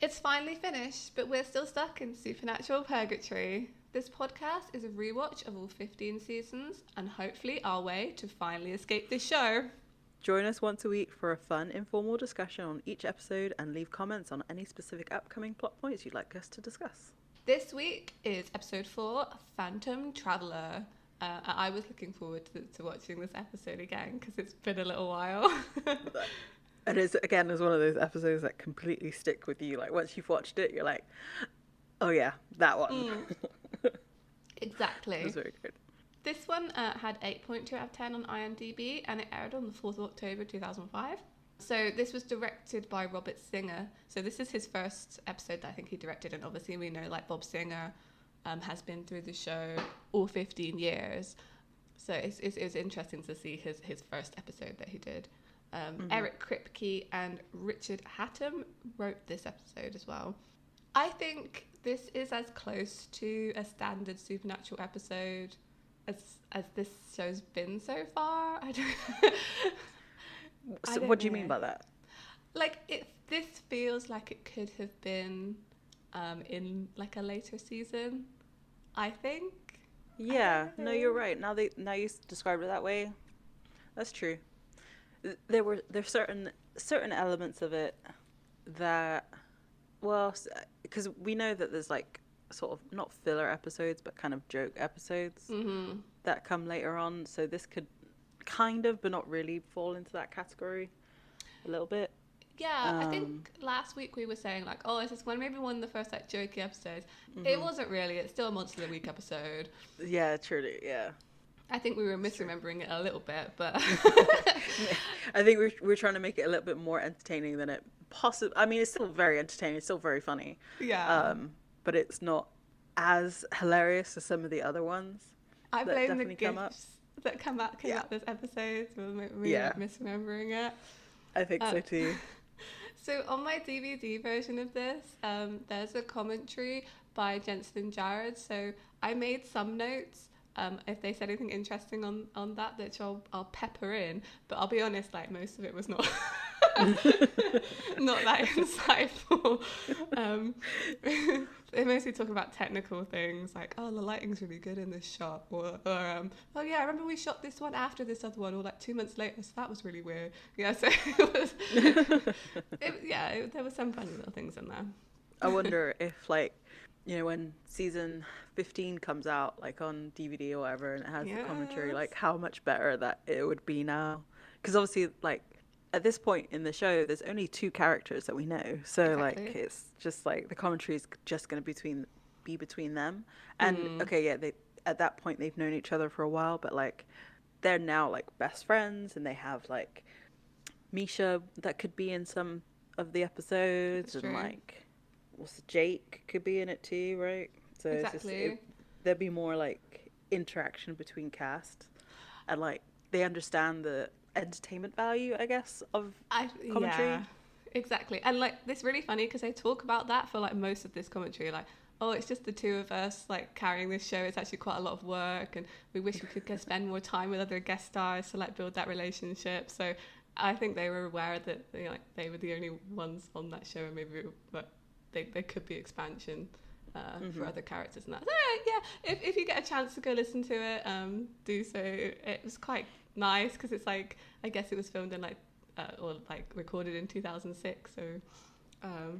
It's finally finished, but we're still stuck in supernatural purgatory. This podcast is a rewatch of all 15 seasons and hopefully our way to finally escape this show. Join us once a week for a fun, informal discussion on each episode and leave comments on any specific upcoming plot points you'd like us to discuss. This week is episode 4, Phantom Traveller. I was looking forward to watching this episode again because it's been a little while. And it's, again, it's one of those episodes that completely stick with you. Like, once you've watched it, you're like, oh yeah, that one. Exactly. It was very good. This one had 8.2 out of 10 on IMDb and it aired on the 4th of October 2005. So this was directed by Robert Singer. So this is his first episode that I think he directed, and obviously we know like Bob Singer has been through the show all 15 years. So it was interesting to see his first episode that he did. Eric Kripke and Richard Hatem wrote this episode as well. I think this is as close to a standard supernatural episode as this show's been so far. So what do you mean by that? Like, this feels like it could have been in like a later season, I think. Yeah, no, you're right. Now you described it that way. That's true. There's certain elements of it that, well, because we know that there's like sort of not filler episodes but kind of joke episodes that come later on. So this could kind of, but not really, fall into that category a little bit. Yeah, I think last week we were saying like, oh, is this maybe one of the first like jokey episodes? It wasn't really. It's still a Monster of the Week episode. Yeah, truly, yeah. I think we were misremembering it a little bit, but I think we're trying to make it a little bit more entertaining than it possibly. I mean, it's still very entertaining. It's still very funny. Yeah. But it's not as hilarious as some of the other ones. I blame the gifts that come out this episode for me misremembering it. I think so too. So on my DVD version of this, there's a commentary by Jensen and Jared. So I made some notes. If they said anything interesting on that, which I'll pepper in. But I'll be honest, like most of it was not not that insightful. They mostly talk about technical things like, oh, the lighting's really good in this shot, or oh yeah, I remember we shot this one after this other one, or like 2 months later, so that was really weird. Yeah, so it was. There were some funny little things in there. I wonder if like, you know, when season 15 comes out, like on DVD or whatever, and it has the commentary, like how much better that it would be now. Because obviously, like, at this point in the show, there's only 2 characters that we know. So, exactly. Like, it's just like the commentary is just going to be between them. And, okay, yeah, at that point, they've known each other for a while, but, like, they're now, like, best friends, and they have, like, Misha that could be in some of the episodes, and, like, Jake could be in it too, right? So exactly. It's just, there'd be more like interaction between cast, and like they understand the entertainment value, I guess, of commentary. Yeah, exactly. And like it's really funny because they talk about that for like most of this commentary, like, oh, it's just the 2 of us like carrying this show. It's actually quite a lot of work, and we wish we could spend more time with other guest stars to like build that relationship. So I think they were aware that they were the only ones on that show, and maybe there could be expansion for other characters and that. So yeah, if you get a chance to go listen to it, do so. It was quite nice because it's like, I guess it was filmed in like or like recorded in 2006, so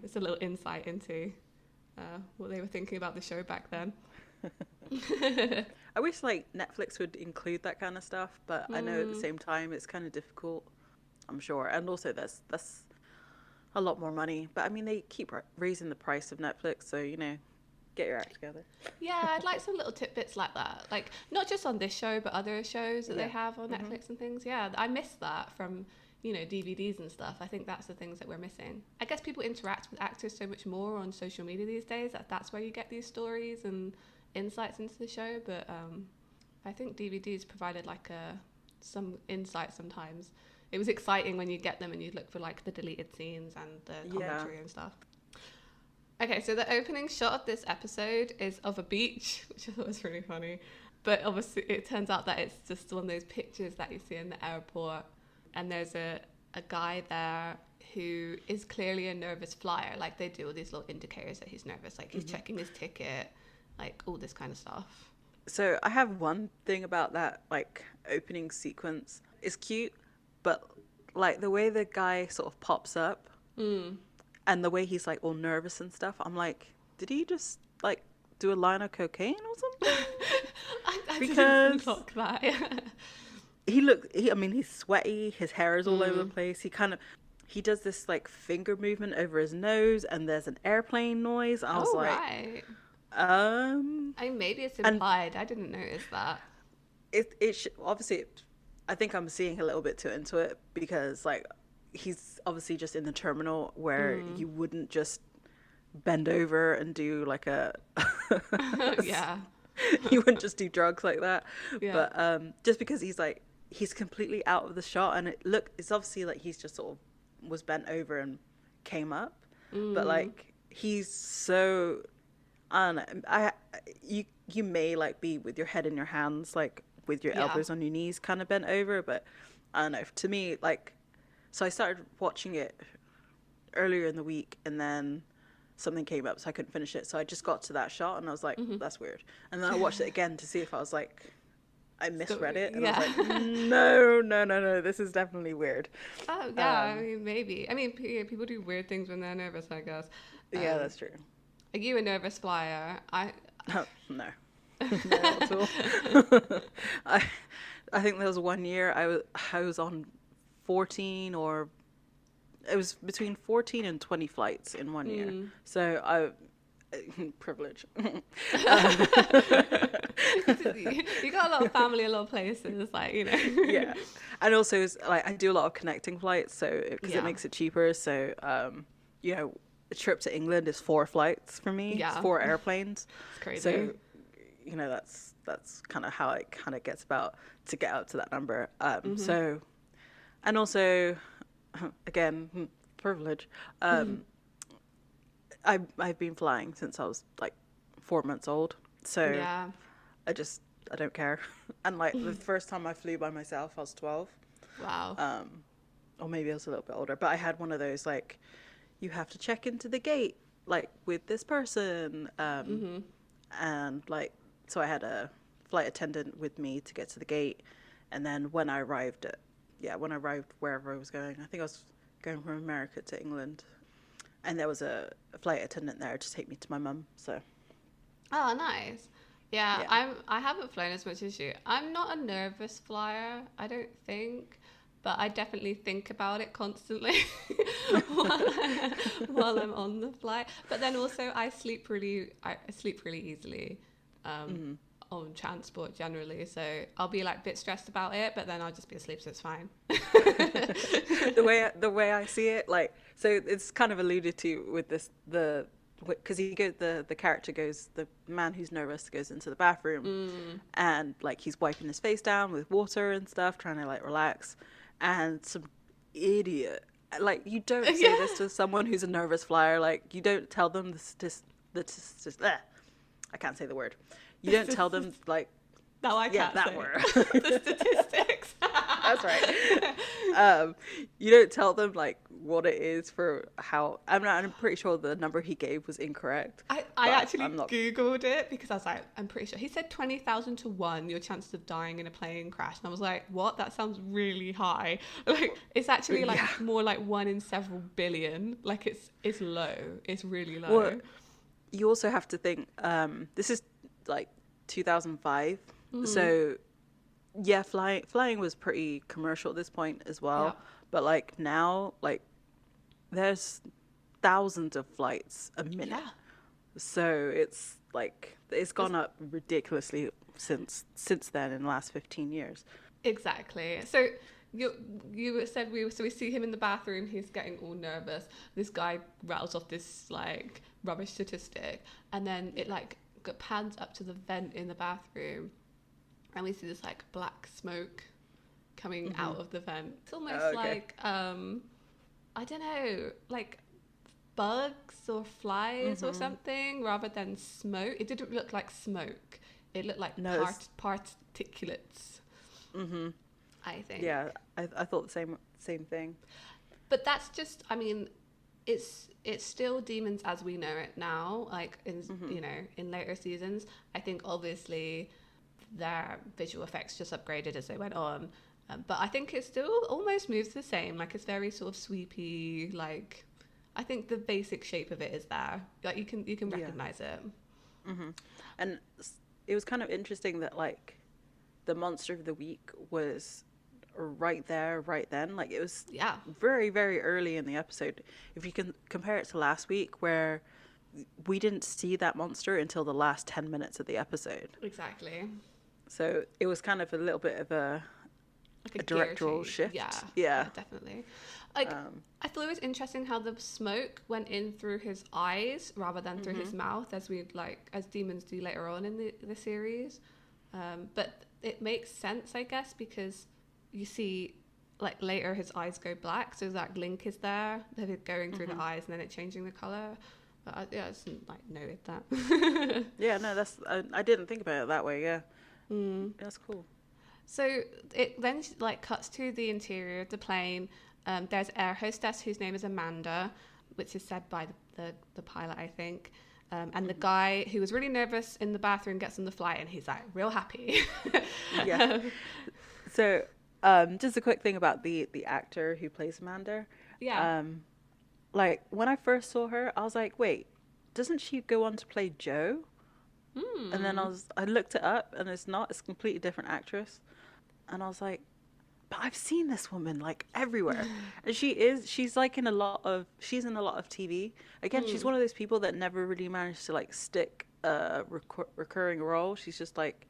it's a little insight into what they were thinking about the show back then. I wish like Netflix would include that kind of stuff, but I know at the same time it's kind of difficult, I'm sure. And also that's a lot more money, but I mean they keep raising the price of Netflix, so you know, get your act together. Yeah, I'd like some little tidbits like that, like not just on this show but other shows that they have on Netflix and things. Yeah, I miss that from, you know, DVDs and stuff. I think that's the things that we're missing. I guess people interact with actors so much more on social media these days, that's where you get these stories and insights into the show, but I think DVDs provided like some insight sometimes. It was exciting when you get them and you look for like the deleted scenes and the commentary and stuff. Okay, so the opening shot of this episode is of a beach, which I thought was really funny. But obviously it turns out that it's just one of those pictures that you see in the airport, and there's a a guy there who is clearly a nervous flyer. Like, they do all these little indicators that he's nervous. Like, he's checking his ticket, like, all this kind of stuff. So I have one thing about that, like, opening sequence. It's cute, but, like, the way the guy sort of pops up and the way he's, like, all nervous and stuff, I'm like, did he just, like, do a line of cocaine or something? I Because didn't clock that. I mean, he's sweaty, his hair is all over the place. He does this, like, finger movement over his nose, and there's an airplane noise. I was like, right. I mean, maybe it's implied. I didn't notice that. Obviously, I think I'm seeing a little bit too into it, because, like, he's obviously just in the terminal where you wouldn't just bend over and do like a yeah. You wouldn't just do drugs like that. Yeah. But just because he's completely out of the shot, and it's obviously like he's just sort of was bent over and came up, but like he's so, I don't know, you may like be with your head in your hands, like with your elbows on your knees kind of bent over, but I don't know, to me, like, so I started watching it earlier in the week, and then something came up, so I couldn't finish it, so I just got to that shot and I was like, that's weird, and then I watched it again to see if I was like, I misread it, and I was like, no, this is definitely weird. Oh yeah, I mean, maybe. I mean, people do weird things when they're nervous, I guess. Yeah, that's true. Are you a nervous flyer? No. No, not at all. I think there was one year I was on 14, or it was between 14 and 20 flights in one year. So privilege. You got a lot of family, a lot of places, like, you know. Yeah, and also like I do a lot of connecting flights, so because it makes it cheaper. So you know, a trip to England is 4 flights for me. Yeah, it's 4 airplanes. It's crazy. So you know, that's kind of how it kind of gets about to get up to that number. So, and also, again, privilege. I've been flying since I was like 4 months old. So yeah. I don't care. And like the first time I flew by myself, I was 12. Wow. Or maybe I was a little bit older, but I had one of those, like, you have to check into the gate, like, with this person. And like, so I had a flight attendant with me to get to the gate. And then when I arrived wherever I was going, I think I was going from America to England, and there was a flight attendant there to take me to my mum. So. Oh, nice. Yeah, I haven't flown as much as you. I'm not a nervous flyer, I don't think, but I definitely think about it constantly while I'm on the flight. But then also I sleep really easily on transport generally, so I'll be like a bit stressed about it, but then I'll just be asleep, so it's fine. the way I see it, like, so it's kind of alluded to with this, because the character goes, the man who's nervous goes into the bathroom and like he's wiping his face down with water and stuff, trying to like relax, and some idiot, like, you don't say this to someone who's a nervous flyer, like, you don't tell them I can't say the word. You don't tell them, like, no, I can't that say word. The statistics. That's right. You don't tell them like what it is for how. I'm pretty sure the number he gave was incorrect. I actually Googled it because I was like, I'm pretty sure he said 20,000 to 1 your chances of dying in a plane crash, and I was like, what? That sounds really high. Like, it's actually like more like 1 in several billion. Like, it's low. It's really low. Well, you also have to think. This is like 2005, so. Yeah, flying was pretty commercial at this point as well. Yeah. But like now, like, there's thousands of flights a minute. Yeah. So it's like it's gone up ridiculously since then in the last 15 years. Exactly. So you said we see him in the bathroom, he's getting all nervous. This guy rattles off this like rubbish statistic, and then it like pans up to the vent in the bathroom. And we see this like black smoke coming out of the vent. It's almost like I don't know, like bugs or flies or something, rather than smoke. It didn't look like smoke. It looked like particulates. I think. Yeah, I thought the same thing. But that's just, I mean, it's still demons as we know it now, like in in later seasons. I think obviously their visual effects just upgraded as they went on, but I think it still almost moves the same. Like it's very sort of sweepy. Like I think the basic shape of it is there. Like you can recognize it. And it was kind of interesting that like the monster of the week was right there, right then. Like it was very, very early in the episode. If you can compare it to last week, where we didn't see that monster until the last 10 minutes of the episode. Exactly. So it was kind of a little bit of a directorial shift. Yeah, definitely. Like I thought it was interesting how the smoke went in through his eyes rather than through his mouth, as demons do later on in the series. But it makes sense, I guess, because you see like later his eyes go black, so that link is there, that it's going through the eyes and then it changing the color. But I just like noted that. Yeah, no, that's I didn't think about it that way. Yeah, that's cool. So it then like cuts to the interior of the plane. There's air hostess whose name is Amanda, which is said by the pilot, I think. And the guy who was really nervous in the bathroom gets on the flight and he's like real happy. Yeah. So just a quick thing about the actor who plays Amanda. Yeah. Like when I first saw her, I was like, wait, doesn't she go on to play Jo? And then I looked it up and it's not. It's a completely different actress. And I was like, but I've seen this woman like everywhere. And she's like in a lot of TV. Again, she's one of those people that never really managed to like stick a recurring role. She's just like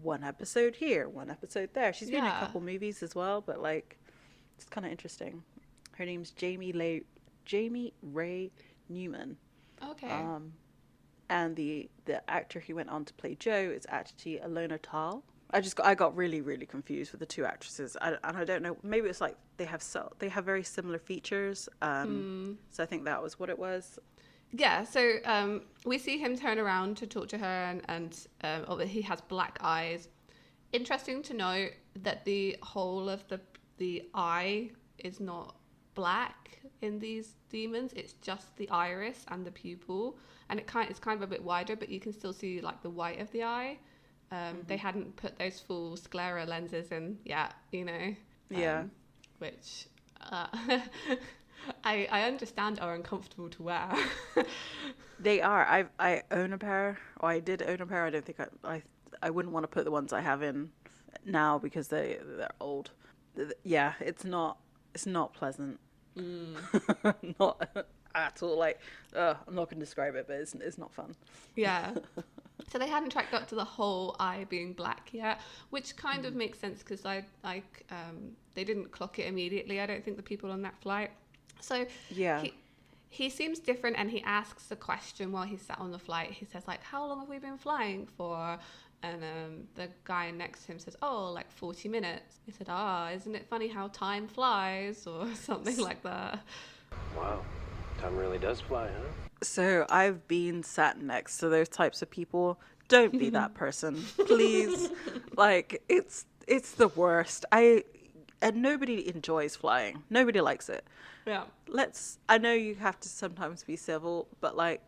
one episode here, one episode there. She's been in a couple movies as well, but like it's kind of interesting. Her name's Jamie Ray Newman. Okay. And the actor who went on to play Jo is actually Alona Tal. I got really, really confused with the two actresses. And I don't know, maybe it's like they have very similar features. So I think that was what it was. Yeah, so we see him turn around to talk to her and he has black eyes. Interesting to note that the whole of the eye is not black in these demons. It's just the iris and the pupil, and it's kind of a bit wider, but you can still see like the white of the eye. They hadn't put those full sclera lenses in yet, which I understand are uncomfortable to wear. They are. I own a pair, or I did own a pair. I don't think I wouldn't want to put the ones I have in now because they're old. Yeah, it's not pleasant. Not at all. Like I'm not going to describe it, but it's not fun. Yeah. So they hadn't tracked up to the whole eye being black yet, which kind of makes sense because they didn't clock it immediately. I don't think the people on that flight. So yeah, he seems different, and he asks a question while he's sat on the flight. He says like, "How long have we been flying for?" And the guy next to him says, "Oh, like 40 minutes." He said, "Isn't it funny how time flies?" or something like that. Wow, time really does fly, huh? So I've been sat next to those types of people. Don't be that person, please. Like it's the worst. And nobody enjoys flying. Nobody likes it. Yeah. I know you have to sometimes be civil, but like,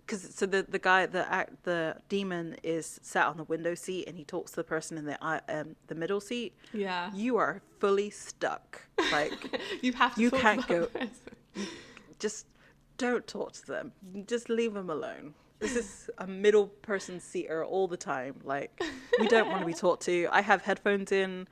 the demon is sat on the window seat and he talks to the person in the middle seat. Yeah. You are fully stuck. Like you have to. You can't go. Just don't talk to them. Just leave them alone. This is a middle person seater all the time. Like we don't want to be talked to. I have headphones in.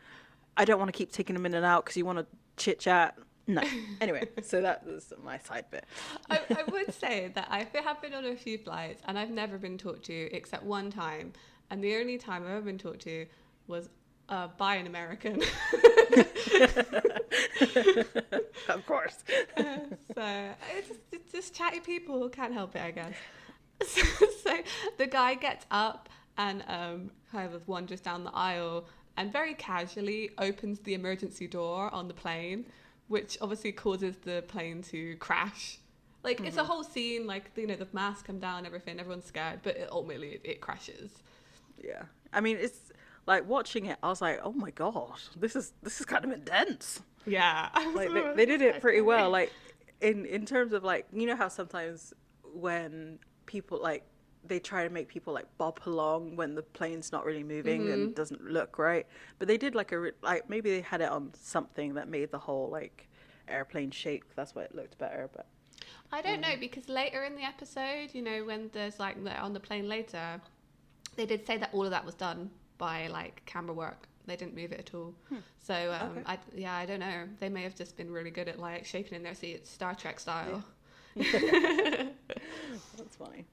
I don't want to keep taking them in and out because you want to chit chat. No. Anyway, so that was my side bit. I would say that I have been on a few flights and I've never been talked to except one time. And the only time I've ever been talked to was by an American. Of course. So it's just chatty people who can't help it, I guess. So the guy gets up and kind of wanders down the aisle and very casually opens the emergency door on the plane, which obviously causes the plane to crash. Like it's a whole scene, like the masks come down, everything, everyone's scared, but ultimately it crashes. Yeah, I mean it's like watching it. I was like, oh my gosh, this is kind of intense. Yeah. Like they did it pretty well. Like in terms of like, you know how sometimes when people like they try to make people like bop along when the plane's not really moving and doesn't look right, but they did like like maybe they had it on something that made the whole like airplane shake. That's why it looked better. But I don't know, because later in the episode, you know, when there's like they're on the plane later, they did say that all of that was done by like camera work. They didn't move it at all. So okay. I don't know. They may have just been really good at like shaking in their seats, Star Trek style. Yeah. That's funny.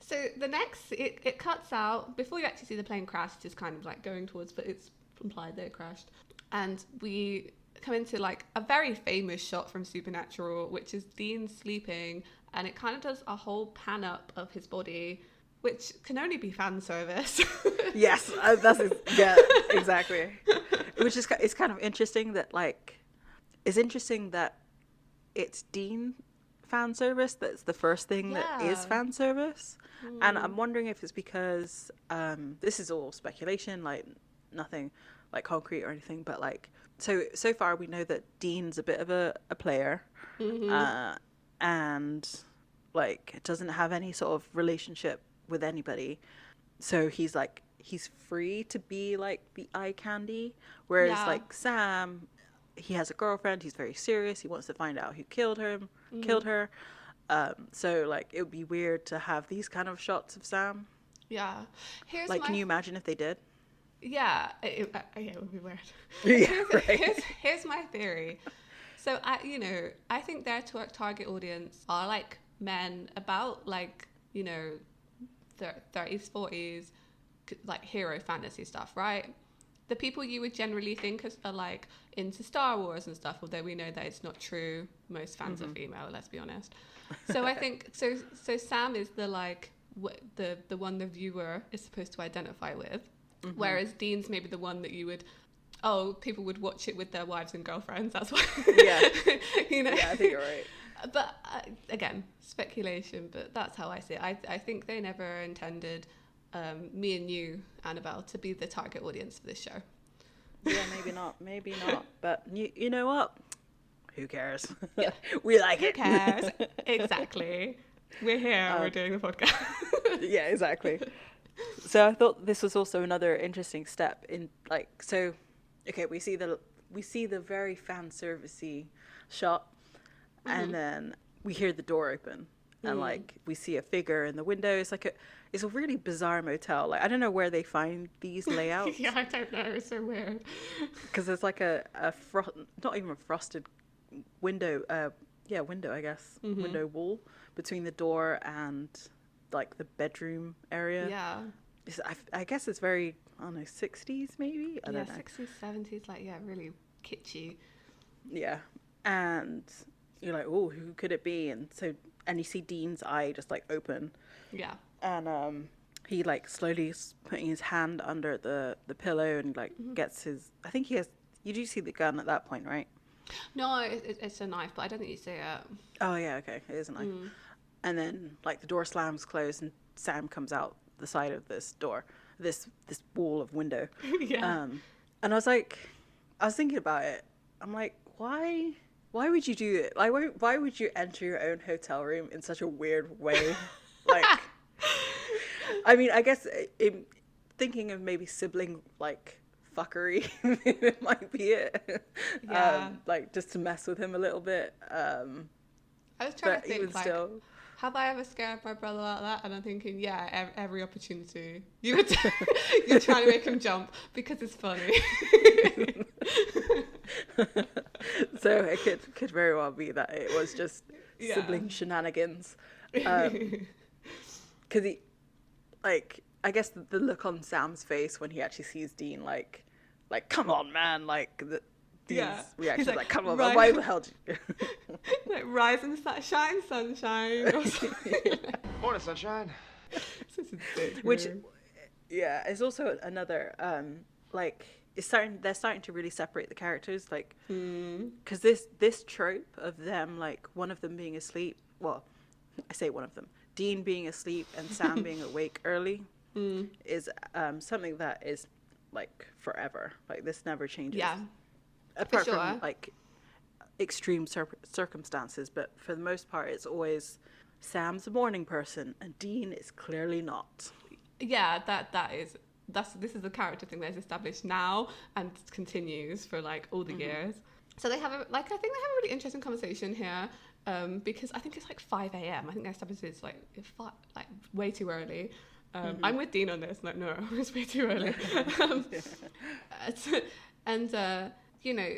So the next, it cuts out before you actually see the plane crash. It's kind of like going towards, but it's implied they crashed, and we come into like a very famous shot from Supernatural, which is Dean sleeping, and it kind of does a whole pan up of his body, which can only be fan service. Yes, exactly. Which is, it's kind of interesting that like, it's interesting that it's Dean fan service that's the first thing that is fan service. And I'm wondering if it's because this is all speculation, like nothing like concrete or anything, but like so far we know that Dean's a bit of a player, and like doesn't have any sort of relationship with anybody, so he's free to be like the eye candy, whereas like Sam, he has a girlfriend, he's very serious, he wants to find out who killed her. So like it would be weird to have these kind of shots of Sam. Yeah. Can you imagine if they did? Yeah, it would be weird. Yeah, here's my theory. So I think their target audience are like men about like, you know, 30s, 40s, like hero fantasy stuff, right? The people you would generally think are like into Star Wars and stuff, although we know that it's not true. Most fans are female, let's be honest. So I think so Sam is the like the one the viewer is supposed to identify with, whereas Dean's maybe the one that you would people would watch it with their wives and girlfriends. That's why. Yeah. You know. Yeah, I think you're right. But again, speculation. But that's how I see it. I think they never intended me and you, Annabelle, to be the target audience for this show. Yeah, maybe not. But you know what? Who cares? Yeah. We like it. Who cares? Exactly. We're here. We're doing the podcast. Yeah, exactly. So I thought this was also another interesting step in like, so okay, we see the very fan servicey shot, and then we hear the door open, and like we see a figure in the window. It's a really bizarre motel. Like I don't know where they find these layouts. Yeah, I don't know. It's so weird. Because there's like not even a frosted window. Window, I guess. Window wall between the door and like the bedroom area. Yeah. I guess it's very, I don't know, 60s maybe? I don't know. 60s, 70s, like, yeah, really kitschy. Yeah. And you're like, oh, who could it be? And you see Dean's eye just like open. Yeah. And he like slowly is putting his hand under the pillow and like gets his, I think he has, you do see the gun at that point, right? No, it's a knife, but I don't think you see it. Oh, yeah, okay. It is a knife. And then like the door slams closed and Sam comes out the side of this door, this wall of window. Yeah. And I was thinking about it. I'm like, why would you do it? Like, why would you enter your own hotel room in such a weird way? Like, I mean, I guess thinking of maybe sibling like fuckery it might be it. Yeah. Like just to mess with him a little bit. I was trying to think, even like, still, have I ever scared my brother like that? And I'm thinking, yeah, every opportunity. You're trying to make him jump because it's funny. So it could very well be that it was just sibling shenanigans. Because he, like, I guess the look on Sam's face when he actually sees Dean, like come on, man, like these reactions, like come on, man, why the hell did you? Like rise and shine, sunshine. Or Morning, sunshine. Which, yeah, is also another like they're starting to really separate the characters, like because this trope of them, like one of them being asleep, well, I say one of them, Dean being asleep and Sam being awake early, is something that is like forever. Like this never changes. Yeah. Apart sure. from like extreme circumstances, but for the most part, it's always Sam's a morning person and Dean is clearly not. Yeah, this is the character thing that's established now and continues for like all the years. So they have I think they have a really interesting conversation here, because I think it's like 5 a.m. I think they established it's like way too early. I'm with Dean on this. Like, no, it's way too early. You know,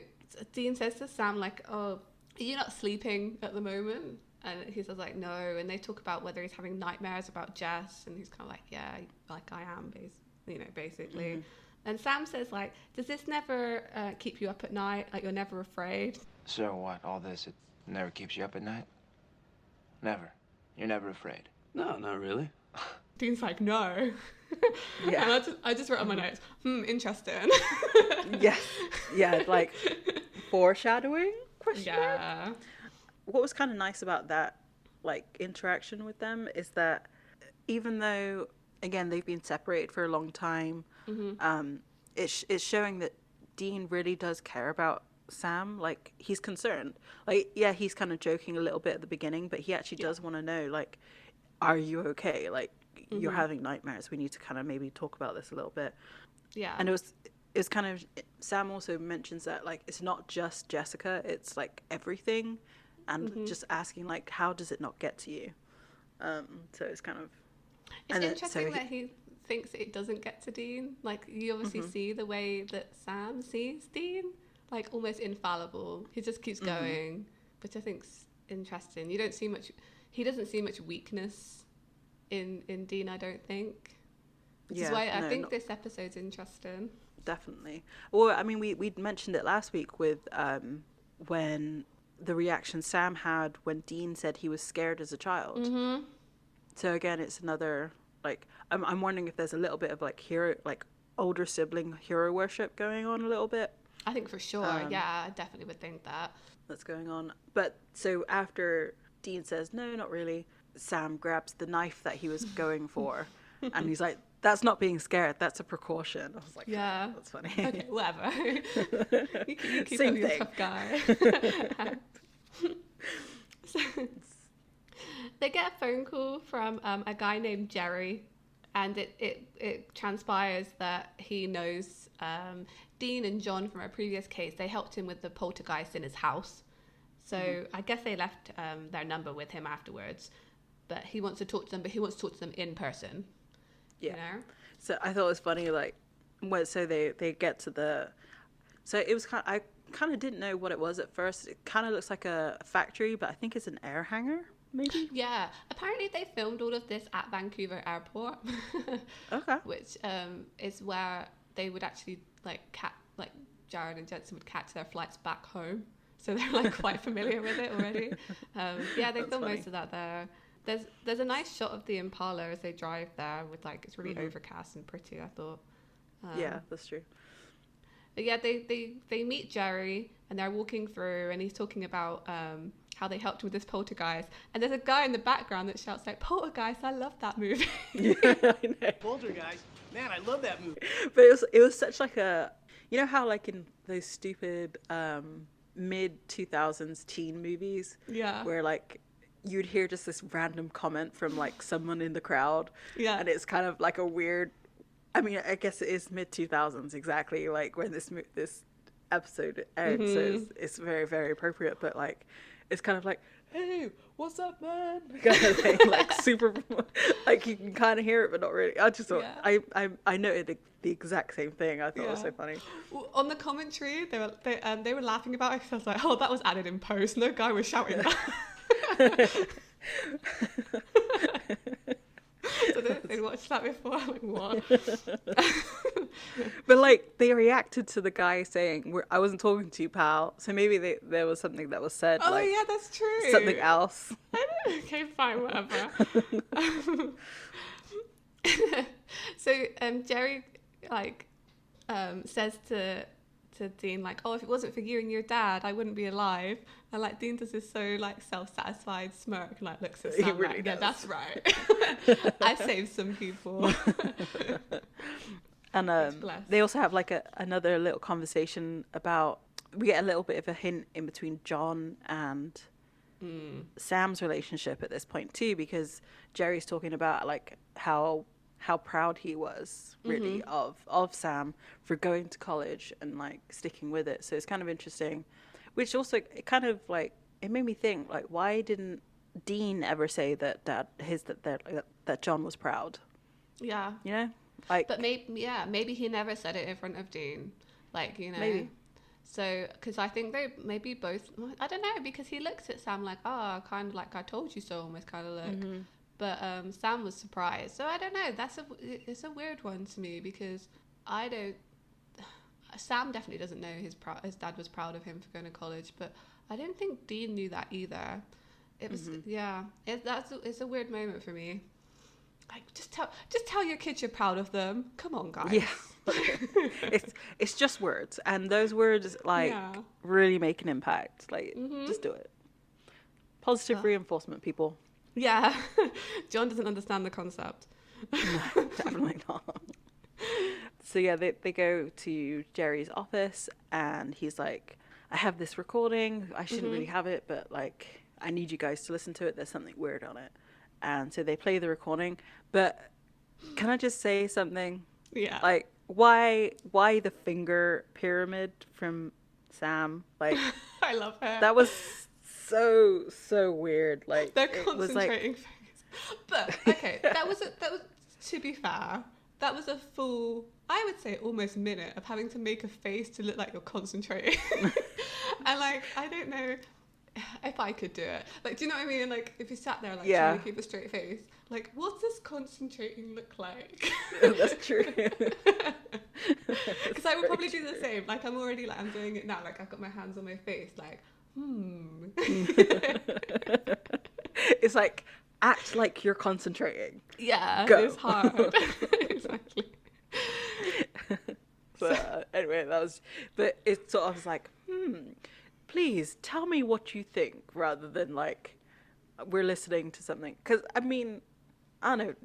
Dean says to Sam like, "Oh, are you not sleeping at the moment?" And he says like, "No." And they talk about whether he's having nightmares about Jess, and he's kind of like, "Yeah, like I am, basically." And Sam says like, "Does this never keep you up at night? Like you're never afraid?" So what? All this, it never keeps you up at night? Never. You're never afraid? No, not really. Dean's like, "No." Yeah. And I just wrote on my notes, interesting. Yes. Yeah, like foreshadowing? Question mark? Yeah. What was kind of nice about that like interaction with them is that even though, again, they've been separated for a long time, it's showing that Dean really does care about Sam. Like, he's concerned. Like, yeah, he's kind of joking a little bit at the beginning, but he actually does want to know, like, are you okay? Like, you're having nightmares. We need to kind of maybe talk about this a little bit. Yeah. And it was kind of, Sam also mentions that, like, it's not just Jessica, it's like everything, and just asking like, how does it not get to you? So it's kind of, it's interesting that he thinks it doesn't get to Dean. Like, you obviously see the way that Sam sees Dean, like almost infallible. He just keeps going, which I think's interesting. He doesn't see much weakness in Dean, I don't think. Which is why I think this episode's interesting. Definitely. Well, I mean, we mentioned it last week with when the reaction Sam had when Dean said he was scared as a child. So again, it's another, like, I'm wondering if there's a little bit of like older sibling hero worship going on a little bit. I think for sure. Yeah, I definitely would think that. That's going on. But so after Dean says, no, not really, Sam grabs the knife that he was going for and he's like, that's not being scared, that's a precaution. I was like, yeah, that's funny. Okay, whatever. you keep Same up your thing. tough guy. So, they get a phone call from a guy named Jerry, and it transpires that he knows Dean and John from a previous case. They helped him with the poltergeist in his house. So I guess they left their number with him afterwards. But he wants to talk to them, but he wants to talk to them in person. Yeah. You know? So I thought it was funny, like, so they get to the... So it was kind of... I kind of didn't know what it was at first. It kind of looks like a factory, but I think it's an air hangar, maybe? Yeah. Apparently they filmed all of this at Vancouver Airport. Okay. Which is where they would actually, Jared and Jensen would catch their flights back home. So they're, like, quite familiar with it already. Yeah, they filmed most of that there. There's a nice shot of the Impala as they drive there with, like, it's really overcast and pretty, I thought. Yeah, that's true. But yeah, they meet Jerry and they're walking through and he's talking about how they helped with this poltergeist. And there's a guy in the background that shouts like, "Poltergeist, I love that movie." Yeah, I know. Poltergeist, man, I love that movie. But it was such like a... You know how, like, in those stupid mid-2000s teen movies? Yeah. Where, like, you'd hear just this random comment from, like, someone in the crowd. Yeah. And it's kind of like a weird... I mean, I guess it is mid-2000s exactly, like, when this episode aired, so it's very, very appropriate, but, like, it's kind of like, hey, what's up, man? Kind of thing, like, super... Like, you can kind of hear it, but not really. I just thought... Yeah. I noted the exact same thing. I thought it was so funny. Well, on the commentary, they were laughing about it, because I was like, oh, that was added in post. No guy was shouting that. So they'd watched that before. I'm like, what? But, like, they reacted to the guy saying, I wasn't talking to you, pal. So maybe there was something that was said. Oh, like, yeah, that's true. Something else. Okay, fine, whatever. So Jerry, like, says to Dean, like, oh, if it wasn't for you and your dad, I wouldn't be alive. And, like, Dean does this so, like, self-satisfied smirk and, like, looks at Sam really like, yeah, does. that's right. I saved some people. And they also have, like, another little conversation about we get a little bit of a hint in between John and Sam's relationship at this point too, because Jerry's talking about like how proud he was really of Sam for going to college and like sticking with it. So it's kind of interesting, which also it kind of like it made me think like, why didn't Dean ever say that John was proud? Yeah, you know, like, but maybe he never said it in front of Dean, like, you know, maybe. So, because I think they maybe both, I don't know, because he looks at Sam like, oh, kind of like I told you so, almost kind of look. But Sam was surprised. So I don't know. It's a weird one to me, because Sam definitely doesn't know his dad was proud of him for going to college, but I don't think Dean knew that either. It was it's a weird moment for me. Like, just tell your kids you're proud of them. Come on, guys. Yeah. it's just words, and those words like really make an impact. Like, just do it. Positive reinforcement, people. Yeah. John doesn't understand the concept. No, definitely not. So yeah, they go to Jerry's office, and he's like, I have this recording. I shouldn't really have it, but like, I need you guys to listen to it. There's something weird on it. And so they play the recording. But can I just say something? Yeah. Like, why the finger pyramid from Sam? Like, I love her. that was so weird. Like, they're concentrating fingers. But okay, that was to be fair, that was a full, I would say almost minute of having to make a face to look like you're concentrating. And like, I don't know if I could do it. Like, do you know what I mean? Like, if you sat there like trying to keep a straight face, like, what does concentrating look like? That's true. Because I would probably do the same. Like, I'm already like, I'm doing it now. Like, I've got my hands on my face. Like, It's like, act like you're concentrating. Yeah, Go. it's hard. Exactly. But anyway, but it sort of was like, please tell me what you think, rather than like, we're listening to something. Because I mean, I don't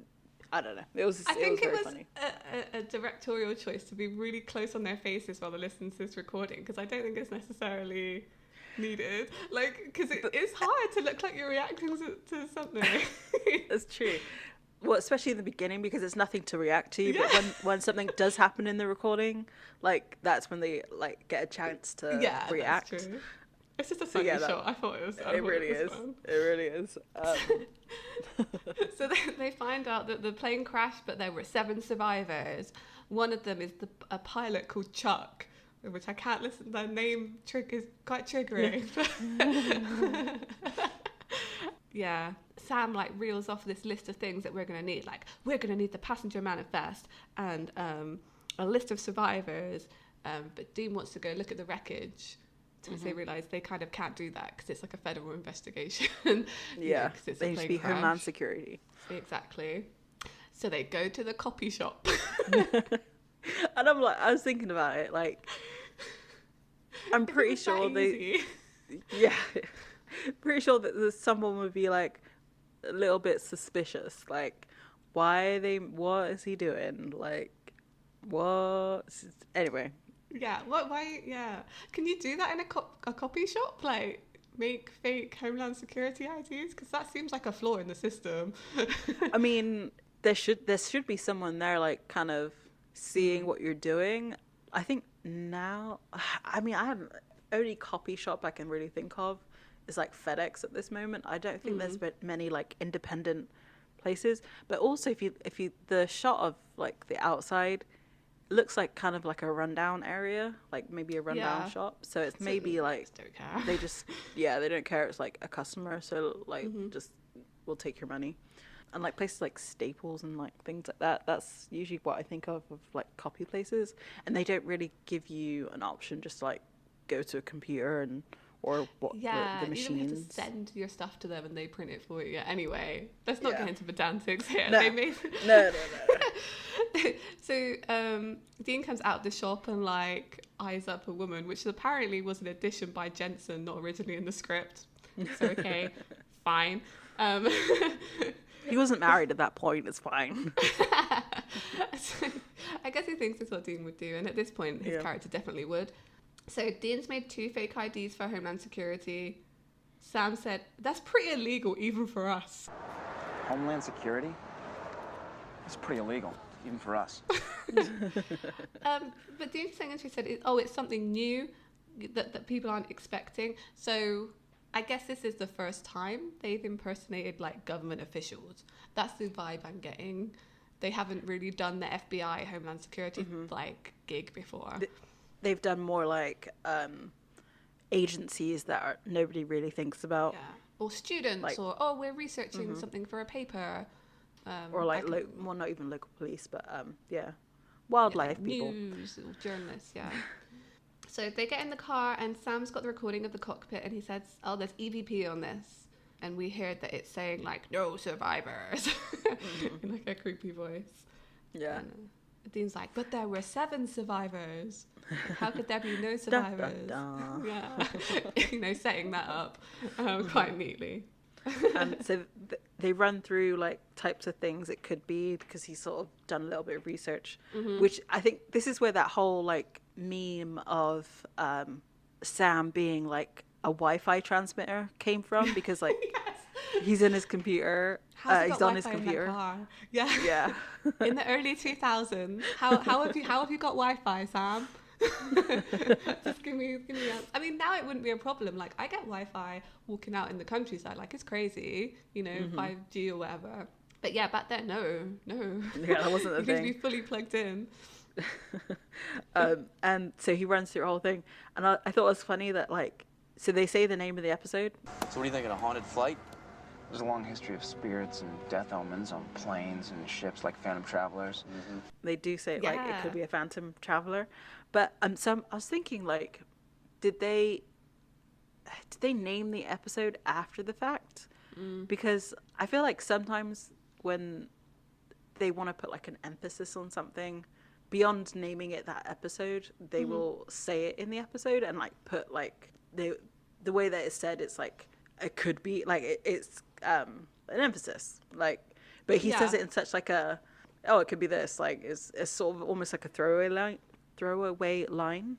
know. It was very funny. a directorial choice to be really close on their faces while they're listening to this recording, because I don't think it's necessarily needed. Like, because it's hard to look like you're reacting to something. That's true. Well, especially in the beginning, because there's nothing to react to. But when something does happen in the recording, like, that's when they like get a chance to react. That's true. It's just a funny shot. I thought it was. It really is. It really is. So they find out that the plane crashed, but there were 7 survivors. One of them is a pilot called Chuck, which I can't listen. Their name is quite triggering. Yeah. Sam like reels off this list of things that we're going to need. Like, we're going to need the passenger manifest and a list of survivors. But Dean wants to go look at the wreckage. Because they realise they kind of can't do that because it's like a federal investigation. Yeah, it's they need to be Homeland Security. Exactly. So they go to the copy shop. And I'm like, I was thinking about it, like, I'm pretty sure pretty sure that someone would be like a little bit suspicious, like, what is he doing? Like, what? Anyway. Yeah, why, yeah. Can you do that in a copy shop? Like, make fake Homeland Security IDs? Because that seems like a flaw in the system. I mean, there should be someone there, like, kind of seeing what you're doing. I think now, I mean, I haven't, only copy shop I can really think of is like FedEx at this moment. I don't think there's many like independent places. But also, if you the shot of like the outside looks like kind of like a rundown area, like maybe a rundown shop. So it's maybe like don't care. they don't care. It's like a customer, so like just we'll take your money. And like places like Staples and like things like that, that's usually what I think of like copy places. And they don't really give you an option just to like go to a computer and or what the machines. You don't have to send your stuff to them and they print it for you. Anyway, let's not get into pedantics here. No. No. So Dean comes out of the shop and like eyes up a woman, which apparently was an addition by Jensen, not originally in the script. So okay, fine. He wasn't married at that point. It's fine. So, I guess he thinks it's what Dean would do, and at this point, his character definitely would. So Dean's made 2 fake IDs for Homeland Security. Sam said, that's pretty illegal even for us. Homeland Security? That's pretty illegal, even for us. But Dean's thing, and she said, it's something new that people aren't expecting. So I guess this is the first time they've impersonated like government officials. That's the vibe I'm getting. They haven't really done the FBI Homeland Security like gig before. They've done more like agencies that nobody really thinks about. Yeah. Or students, like, or we're researching something for a paper. Or like, well, not even local police, but wildlife people. News or journalists, yeah. So they get in the car and Sam's got the recording of the cockpit and he says, oh, there's EVP on this. And we heard that it's saying like, no survivors. In like a creepy voice. Yeah. And Dean's like, but there were 7 survivors. How could there be no survivors? Dun, dun, dun. Yeah. Setting that up quite neatly. And so they run through like types of things it could be, because he's sort of done a little bit of research, which I think this is where that whole like meme of Sam being like a Wi-Fi transmitter came from, because like he's in his computer, he's on his computer. Yeah. In the early 2000s, how have you got Wi-Fi, Sam? Just give me I mean, now it wouldn't be a problem. Like, I get Wi-Fi walking out in the countryside, like it's crazy, 5G or whatever. But yeah, back then, no. Yeah, that wasn't the you thing. need to be fully plugged in. And so he runs through the whole thing, and I thought it was funny that like, so they say the name of the episode. So what do you think of a haunted flight? There's a long history of spirits and death omens on planes and ships like Phantom Travelers. They do say like it could be a phantom traveler, but I was thinking like, did they name the episode after the fact? Because I feel like sometimes when they want to put like an emphasis on something beyond naming it that episode, they will say it in the episode and like put like the way that it's said, it's like it could be like it's an emphasis, like, but he says it in such like a, oh, it could be this, like it's sort of almost like a throwaway line.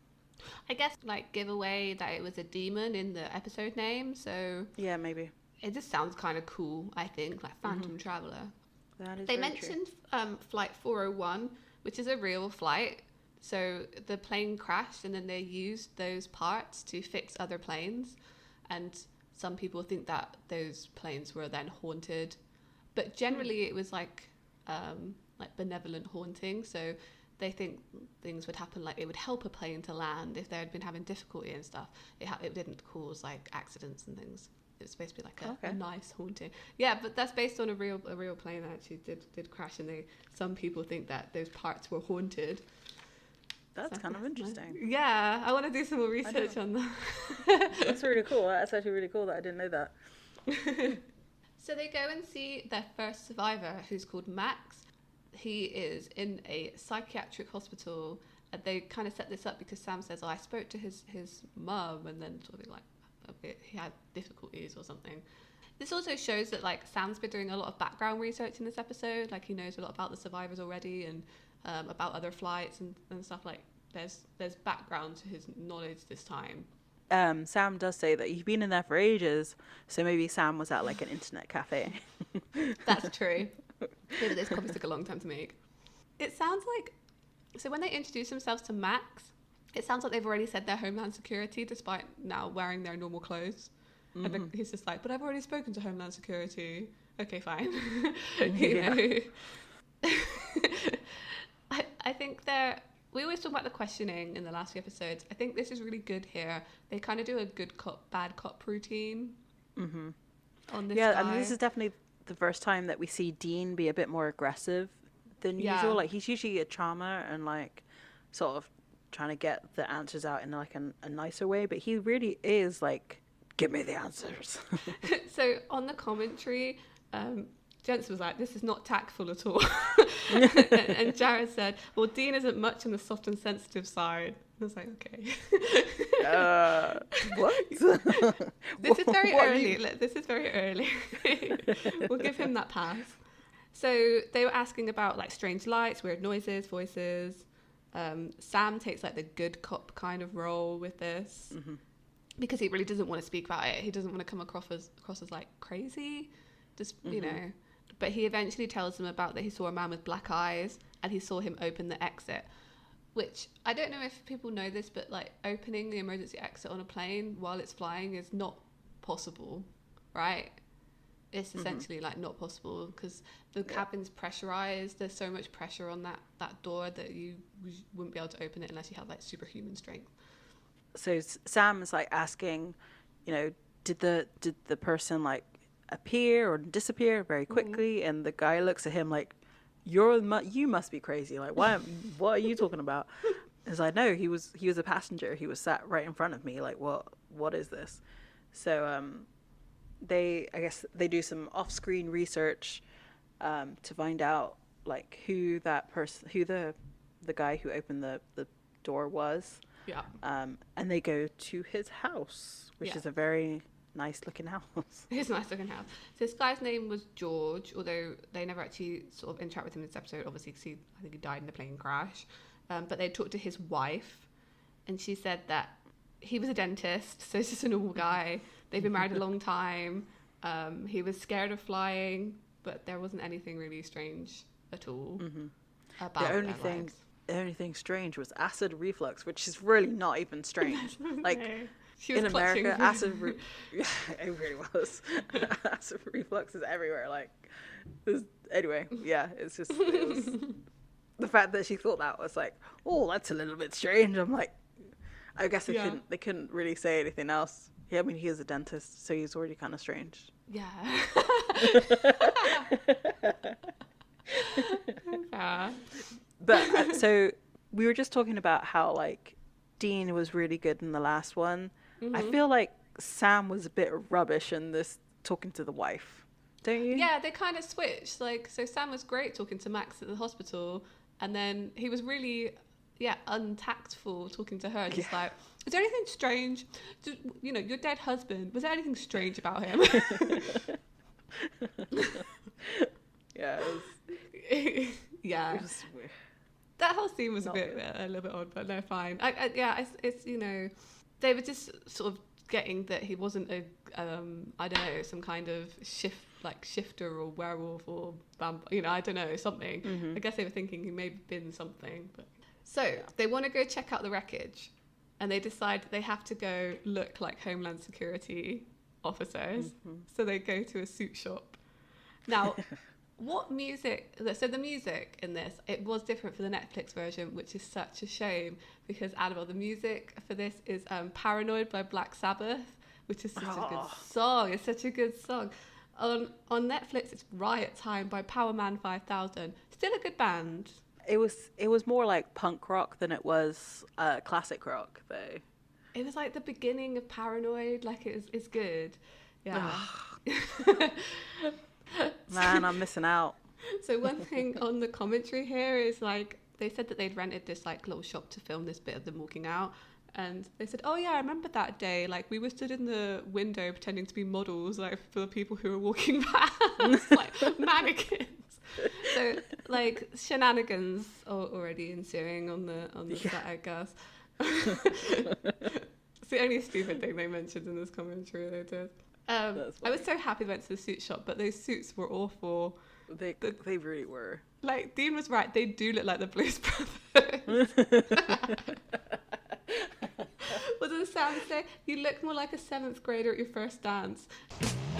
I guess like give away that it was a demon in the episode name, so yeah, maybe it just sounds kind of cool. I think like Phantom Traveler. That is they very mentioned flight 401, which is a real flight. So the plane crashed and then they used those parts to fix other planes, and some people think that those planes were then haunted, but generally it was like benevolent haunting. So they think things would happen, like it would help a plane to land if they had been having difficulty and stuff. It didn't cause like accidents and things. It's supposed to be like a nice haunting. Yeah, but that's based on a real plane that actually did crash, and some people think that those parts were haunted. That's kind of interesting. Yeah, I want to do some more research on that. That's really cool. That's actually really cool that I didn't know that. So they go and see their first survivor, who's called Max. He is in a psychiatric hospital, and they kind of set this up because Sam says, I spoke to his mum, and then sort of like he had difficulties or something. This also shows that like Sam's been doing a lot of background research in this episode. Like he knows a lot about the survivors already, and about other flights and stuff. Like there's background to his knowledge this time. Sam does say that he's been in there for ages, so maybe Sam was at like an internet cafe. That's true. Maybe this probably took a long time to make. It sounds like, so when they introduce themselves to Max, it sounds like they've already said their Homeland Security despite now wearing their normal clothes. And then he's just like, but I've already spoken to Homeland Security. Okay, fine. You know. I think we always talk about the questioning in the last few episodes. I think this is really good here. They kind of do a good cop, bad cop routine on this guy. I mean, this is definitely the first time that we see Dean be a bit more aggressive than usual. Like he's usually a charmer and like sort of trying to get the answers out in like a nicer way, but he really is like, give me the answers. So on the commentary, Jensen was like, this is not tactful at all. and Jared said, well, Dean isn't much on the soft and sensitive side. I was like, okay. What? This is very early. This is very early. We'll give him that pass. So they were asking about like strange lights, weird noises, voices. Sam takes like the good cop kind of role with this because he really doesn't want to speak about it. He doesn't want to come across as like crazy, just you know. But he eventually tells them about that he saw a man with black eyes and he saw him open the exit, which I don't know if people know this, but like opening the emergency exit on a plane while it's flying is not possible, right? It's essentially like not possible because the cabin's pressurized. There's so much pressure on that door that you wouldn't be able to open it unless you had like superhuman strength. So Sam is like asking, you know, did the person like appear or disappear very quickly? And the guy looks at him like, you must be crazy. Like, what are you talking about? It's like, no, he was a passenger. He was sat right in front of me. Like, what is this? So I guess they do some off-screen research to find out like who the guy who opened the door was. Yeah. And they go to his house, which is a very nice looking house. It's a nice looking house. So this guy's name was George, although they never actually sort of interact with him in this episode, obviously, because I think he died in a plane crash. But they talked to his wife, and she said that he was a dentist, so he's just a normal guy. They've been married a long time. He was scared of flying, but there wasn't anything really strange at all about their lives. The only thing strange was acid reflux, which is really not even strange. Like, She was in America, clutching. yeah, it really was. Acid reflux is everywhere. Like, anyway, yeah, it was the fact that she thought that was like, oh, that's a little bit strange. I'm like, I guess they couldn't really say anything else. Yeah, I mean, he is a dentist, so he's already kind of strange. Yeah. Yeah. But so we were just talking about how like Dean was really good in the last one. I feel like Sam was a bit rubbish in this, talking to the wife, don't you? Yeah, they kind of switched. Like, so Sam was great talking to Max at the hospital, and then he was really, untactful talking to her. Just like, is there anything strange? You know, your dead husband. Was there anything strange about him? Yeah. Yeah. It was weird. That whole scene was a little bit odd, but no, fine. It's you know, they were just sort of getting that he wasn't a I don't know, some kind of shifter or werewolf or vampire, you know, I don't know, something. I guess they were thinking he may have been something. But so they want to go check out the wreckage, and they decide they have to go look like Homeland Security officers. So they go to a suit shop. Now. What music? So the music in this, it was different for the Netflix version, which is such a shame because Annabelle, the music for this is "Paranoid" by Black Sabbath, which is such a good song. It's such a good song. On Netflix, it's "Riot Time" by Powerman 5000. Still a good band. It was more like punk rock than it was classic rock, though. It was like the beginning of Paranoid. Like it's good. Yeah. Man, I'm missing out. So one thing on the commentary here is like they said that they'd rented this like little shop to film this bit of them walking out, and they said, oh yeah, I remember that day, like we were stood in the window pretending to be models, like for the people who were walking past, like mannequins. So like shenanigans are already ensuing on the set, I guess. It's the only stupid thing they mentioned in this commentary they did. I was so happy they went to the suit shop, but those suits were awful. They really were. Like, Dean was right, they do look like the Blues Brothers. What did Sam say? You look more like a 7th grader at your first dance.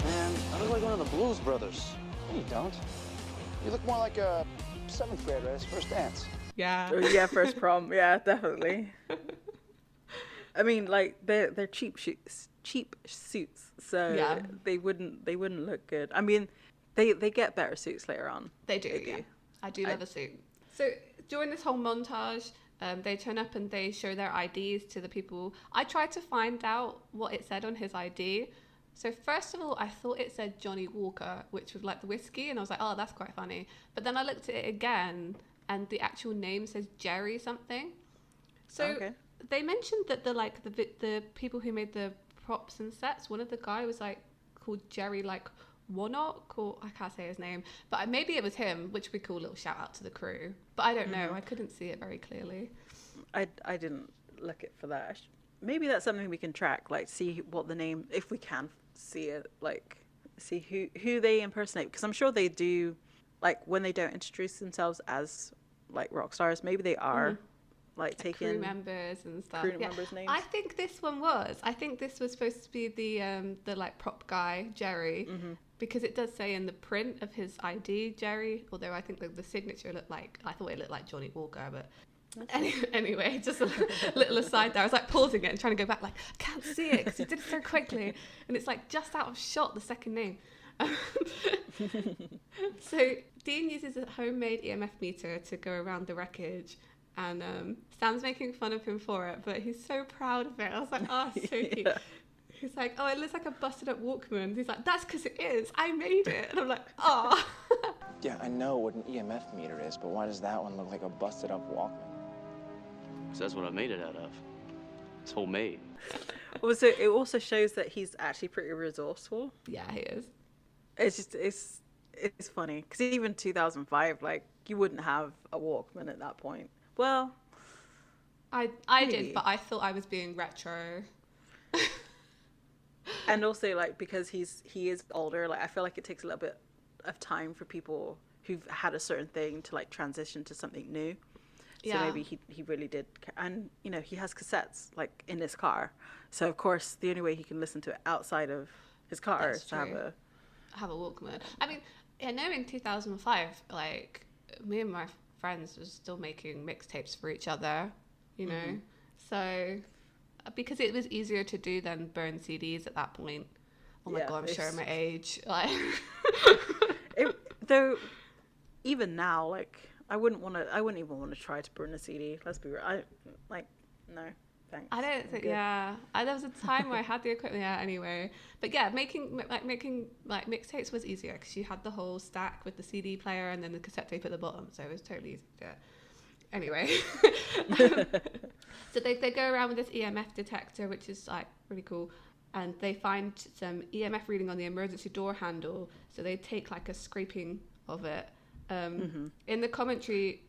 Man, I look like one of the Blues Brothers. No, you don't. You look more like a 7th grader at his first dance. Yeah. Oh, yeah, first prom. Yeah, definitely. I mean, like they're cheap suits, so they wouldn't look good. I mean, they get better suits later on. They do. Yeah. I do love a suit. So during this whole montage, they turn up and they show their IDs to the people. I tried to find out what it said on his ID. So first of all, I thought it said Johnny Walker, which was like the whiskey, and I was like, oh, that's quite funny. But then I looked at it again, and the actual name says Jerry something. So they mentioned that the people who made the props and sets, one of the guy was like called Jerry like Warnock, or I can't say his name, but maybe it was him, which would be cool. Little shout out to the crew, but I don't know. I couldn't see it very clearly. I didn't look it for that. Maybe that's something we can track, like see what the name, if we can see it, like see who they impersonate, because I'm sure they do, like when they don't introduce themselves as like rock stars, maybe they are like taking crew members and stuff. Crew members' names. I think this one was. I think this was supposed to be the like prop guy Jerry, because it does say in the print of his ID Jerry. Although I think the signature looked like, I thought it looked like Johnny Walker, but. Anyway, just a little aside there. I was like pausing it and trying to go back, like, I can't see it because he did it so quickly, and it's like just out of shot, the second name. So Dean uses a homemade EMF meter to go around the wreckage, and Sam's making fun of him for it, but he's so proud of it. I was like, oh, so cute. Yeah. He's like, oh, it looks like a busted up Walkman. He's like, that's because it is. I made it. And I'm like, oh. Yeah, I know what an EMF meter is, but why does that one look like a busted up Walkman? Because that's what I made it out of. It's homemade. Also, it also shows that he's actually pretty resourceful. Yeah, he is. It's just it's funny because even 2005, like you wouldn't have a Walkman at that point. Well, I maybe. did, but I thought I was being retro. And also, like, because he is older, like I feel like it takes a little bit of time for people who've had a certain thing to like transition to something new. So Yeah. maybe he really did. And, you know, he has cassettes, like, in his car. So, of course, the only way he can listen to it outside of his car That's is to have true. a... Walkman. I mean, I know in 2005, like, me and my friends were still making mixtapes for each other, you know? So, because it was easier to do than burn CDs at that point. Oh my Yeah, God, I'm showing my age. Like... Though, even now, like... I wouldn't even want to try to burn a CD. Let's be real. No, thanks. I don't think, yeah. There was a time where I had the equipment, anyway. But yeah, making mixtapes was easier because you had the whole stack with the CD player and then the cassette tape at the bottom. So it was totally easy. Yeah. Anyway. So they go around with this EMF detector, which is like really cool. And they find some EMF reading on the emergency door handle. So they take like a scraping of it. In the commentary,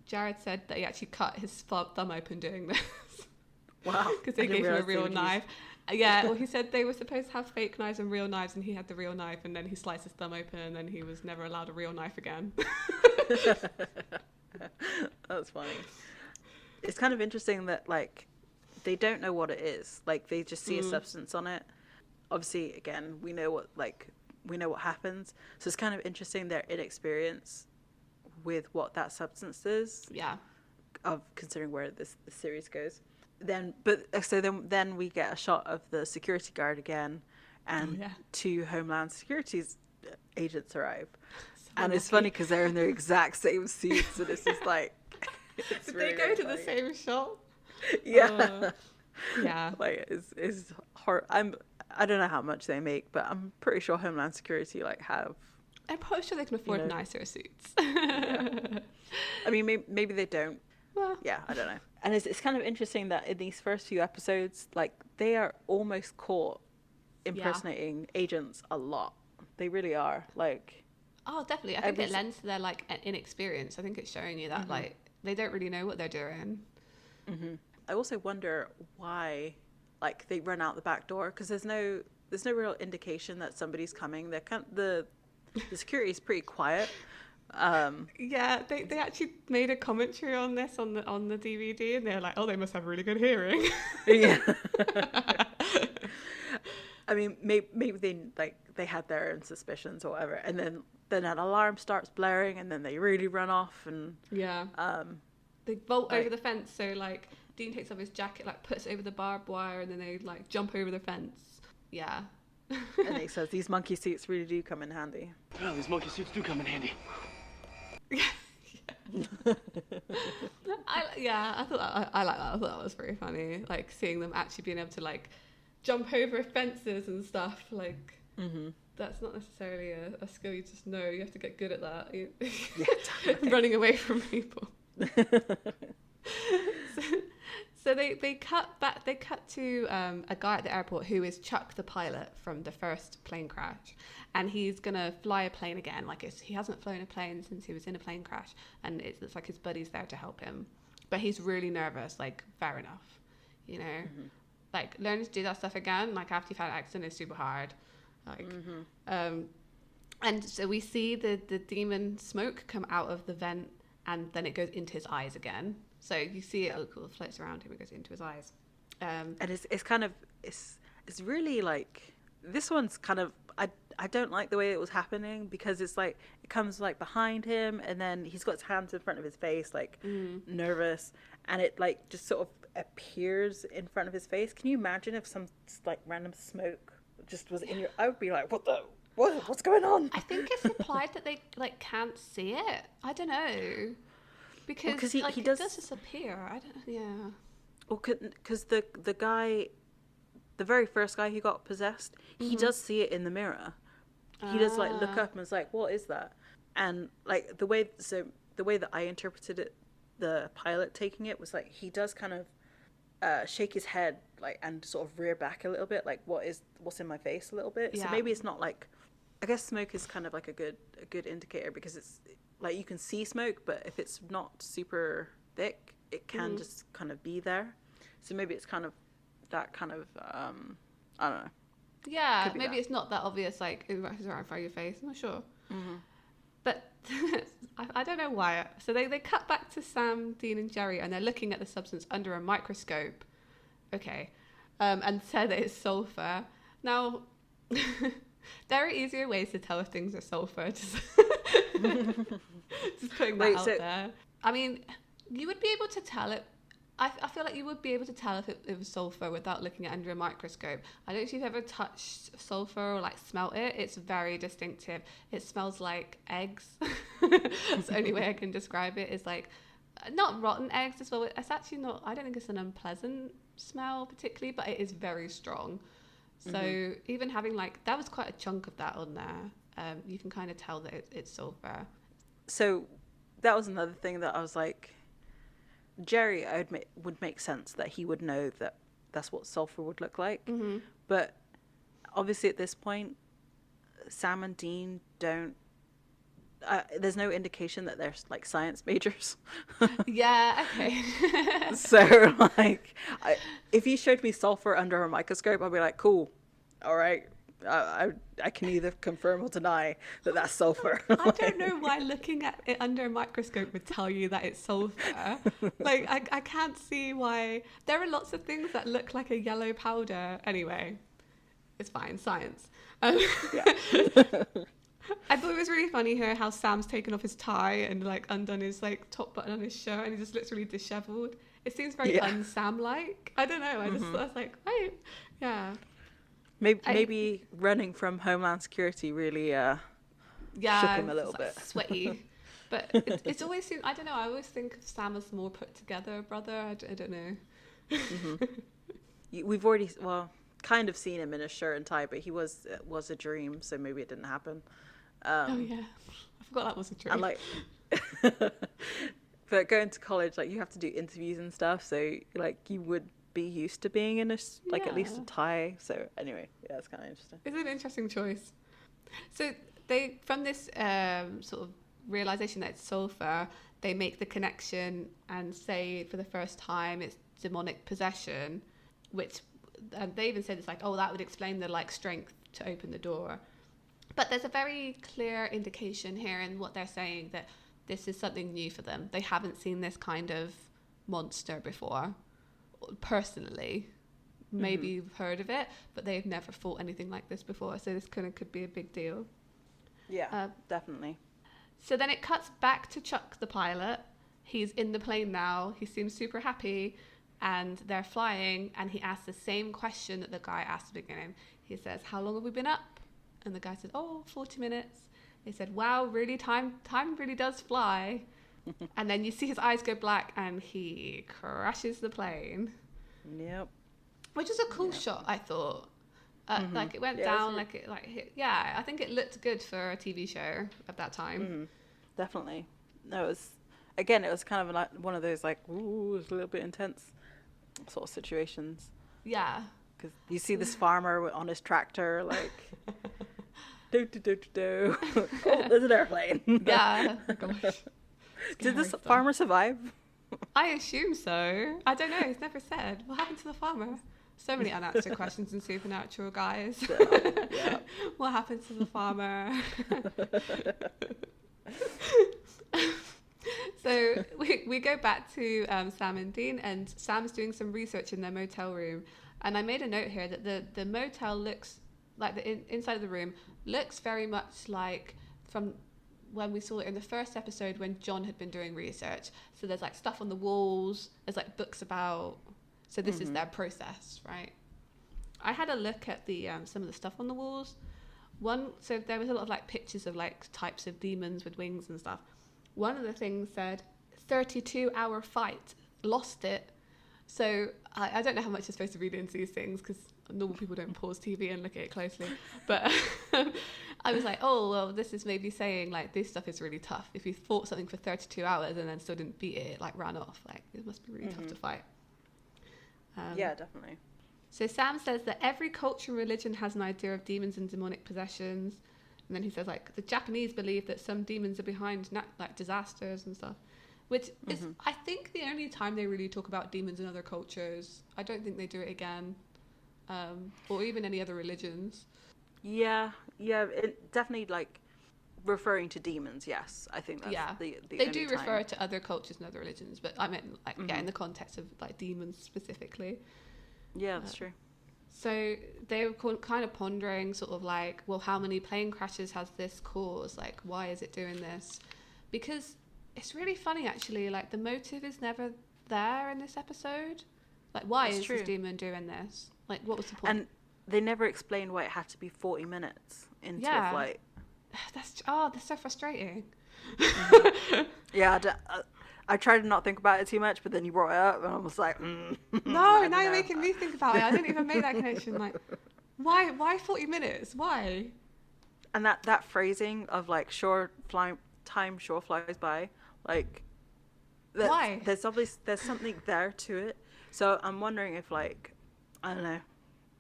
Jared said that he actually cut his thumb open doing this. Wow. Because they gave him a real knife. Yeah, well, he said they were supposed to have fake knives and real knives, and he had the real knife, and then he sliced his thumb open, and then he was never allowed a real knife again. That's funny. It's kind of interesting that, like, they don't know what it is. Like, they just see a substance on it. Obviously, again, we know what happens. So it's kind of interesting their inexperience with what that substance is. Yeah. Of considering where the series goes. Then we get a shot of the security guard again, and two Homeland Security's agents arrive. And it's funny because they're in their exact same suits, and it's just like... Did they go to the same shop? Yeah. Yeah. Like, it's hard. I don't know how much they make, but I'm pretty sure Homeland Security have. I'm probably sure they can afford nicer suits. Yeah. I mean, maybe they don't. Well, yeah, I don't know. And it's kind of interesting that in these first few episodes, like, they are almost caught impersonating agents a lot. They really are. Like, oh, definitely. I think it lends to their like inexperience. I think it's showing you that like they don't really know what they're doing. I also wonder why, like, they run out the back door, because there's no real indication that somebody's coming. The security is pretty quiet. Yeah, they actually made a commentary on this on the DVD, and they're like, oh, they must have really good hearing. Yeah. I mean, maybe they had their own suspicions or whatever, and then an alarm starts blaring, and then they really run off, and they vault over the fence. So like Dean takes off his jacket, like puts it over the barbed wire, and then they like jump over the fence. Yeah. And he says these monkey suits really do come in handy. Well, these monkey suits do come in handy. I thought I like that. I thought that was very funny. Like seeing them actually being able to like jump over fences and stuff. Like that's not necessarily a skill you just know. You have to get good at that. Running away from people. So they cut to a guy at the airport who is Chuck, the pilot from the first plane crash, and he's gonna fly a plane again. Like he hasn't flown a plane since he was in a plane crash, and it looks like his buddy's there to help him, but he's really nervous. Like, fair enough, you know. Mm-hmm. Like, learning to do that stuff again, like after you've had an accident, is super hard. Like, and so we see the demon smoke come out of the vent, and then it goes into his eyes again. So you see it floats around him, it goes into his eyes. And it's kind of, it's really like, this one's kind of, I don't like the way it was happening, because it's like, it comes like behind him, and then he's got his hands in front of his face, like nervous, and it like just sort of appears in front of his face. Can you imagine if some like random smoke just was in your, I would be like, what's going on? I think it's implied that they like can't see it. I don't know. Because he does disappear. I don't. Yeah. Well, because the guy, the very first guy who got possessed, he does see it in the mirror. He does like look up and is like, "What is that?" And like the way that I interpreted it, the pilot taking it was like he does kind of shake his head like and sort of rear back a little bit, like what's in my face a little bit. Yeah. So maybe it's not like, I guess smoke is kind of like a good indicator, because it's like you can see smoke, but if it's not super thick, it can just kind of be there. So maybe it's kind of that kind of I don't know. Yeah, maybe it's not that obvious, like it's right in front of your face. I'm not sure. But I don't know why. So they cut back to Sam, Dean, and Jerry, and they're looking at the substance under a microscope. Okay, and said that it's sulfur. Now, there are easier ways to tell if things are sulfur. Just putting that out there. I mean, you would be able to tell it. I feel like you would be able to tell if it was sulfur without looking at under a microscope. I don't know if you've ever touched sulfur or like smelt it. It's very distinctive. It smells like eggs. That's the only way I can describe it. Is like not rotten eggs as well. It's actually not. I don't think it's an unpleasant smell particularly, but it is very strong. So even having like, that was quite a chunk of that on there. You can kind of tell that it's sulfur. So that was another thing that I was like, Jerry, would make sense that he would know that that's what sulfur would look like. But obviously at this point, Sam and Dean don't, there's no indication that they're like science majors. Yeah, okay. So like, if you showed me sulfur under a microscope, I'd be like, cool, all right. I can either confirm or deny that that's sulfur. I don't know why looking at it under a microscope would tell you that it's sulfur. Like, I can't see why. There are lots of things that look like a yellow powder. Anyway, it's fine. Science. Yeah. I thought it was really funny here how Sam's taken off his tie and like undone his like top button on his shirt, and he just looks really disheveled. It seems very un-Sam-like. I don't know. I was like, right, yeah. Maybe running from Homeland Security really shook him a little bit. Sweaty. But it's always seemed, I don't know, I always think of Sam as more put together brother. I don't know. We've already, kind of seen him in a shirt and tie, but it was a dream, so maybe it didn't happen. Oh yeah, I forgot that was a dream. And like, but going to college, like you have to do interviews and stuff, so like you would be used to being in at least a tie. So anyway, yeah, it's kind of interesting. It's an interesting choice. So they, from this sort of realization that it's sulfur, they make the connection and say for the first time it's demonic possession, which they even said it's like, oh, that would explain the like strength to open the door. But there's a very clear indication here in what they're saying that this is something new for them. They haven't seen this kind of monster before. Personally, maybe you've heard of it, but they've never fought anything like this before, so this kind of could be a big deal. Yeah, definitely. So then it cuts back to Chuck, the pilot. He's in the plane now. He seems super happy, and they're flying, and he asks the same question that the guy asked at the beginning. He says, how long have we been up? And the guy said, 40 minutes. He said, wow, really, time really does fly. And then you see his eyes go black and he crashes the plane. Yep. Which is a cool shot, I thought. Like it went down, like it like hit. Yeah, I think it looked good for a TV show at that time. Definitely. No, it was kind of like one of those like, ooh, it was a little bit intense. sort of situations. Yeah. Because you see this farmer on his tractor, like, do. Oh, there's an airplane. Yeah. Oh, gosh. Did this Scary farmer survive? I assume so. I don't know. It's never said. What happened to the farmer? So many unanswered questions in Supernatural, guys. Yeah. What happened to the farmer? So we go back to Sam and Dean, and Sam's doing some research in their motel room. And I made a note here that the motel looks like the inside of the room looks very much like from when we saw it in the first episode when John had been doing research. So there's like stuff on the walls, there's like books about, so this is their process, right? I had a look at the some of the stuff on the walls. So there was a lot of like pictures of like types of demons with wings and stuff. One of the things said 32-hour fight, lost it. So I don't know how much you're supposed to read into these things because normal people don't pause TV and look at it closely. But I was like, oh, well, this is maybe saying like this stuff is really tough. If you fought something for 32 hours and then still didn't beat it, it like ran off. Like it must be really tough to fight. Yeah, definitely. So Sam says that every culture and religion has an idea of demons and demonic possessions. And then he says like the Japanese believe that some demons are behind like disasters and stuff. Which is, I think, the only time they really talk about demons in other cultures. I don't think they do it again. Or even any other religions. Yeah, it definitely, like, referring to demons, yes. I think that's the they only do time. refer to other cultures and other religions, but I meant, like, in the context of, like, demons specifically. Yeah, that's true. So they were kind of pondering sort of like, well, how many plane crashes has this caused? Like, why is it doing this? Because it's really funny, actually. Like, the motive is never there in this episode. Like, why is this demon doing this? Like, what was the point? And they never explained why it had to be 40 minutes into a flight. That's so frustrating. Yeah, I tried to not think about it too much, but then you brought it up, and I was like, No, now you're making me think about it. I didn't even make that connection. Like, why 40 minutes? Why? And that phrasing of like time sure flies by, like, why? There's something there to it. So I'm wondering if, like, I don't know,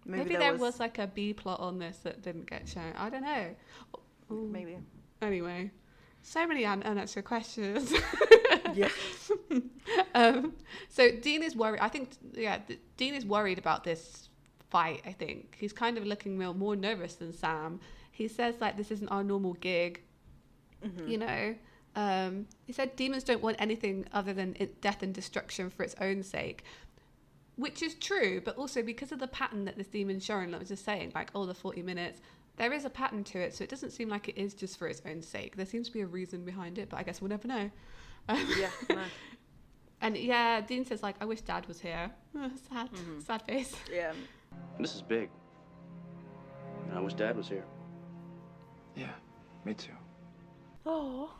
maybe there was like a B plot on this that didn't get shown. I don't know. Maybe. Anyway, so many unanswered questions. Yeah. So Dean is worried. I think, Dean is worried about this fight. I think he's kind of looking more nervous than Sam. He says like this isn't our normal gig. You know. He said demons don't want anything other than death and destruction for its own sake, which is true, but also because of the pattern that this demon's showing, like I was just saying, like, the 40 minutes, there is a pattern to it, so it doesn't seem like it is just for its own sake. There seems to be a reason behind it, but I guess we'll never know. Yeah, no. And Dean says, like, I wish Dad was here. Sad face. Yeah. This is big. And I wish Dad was here. Yeah, me too. Oh.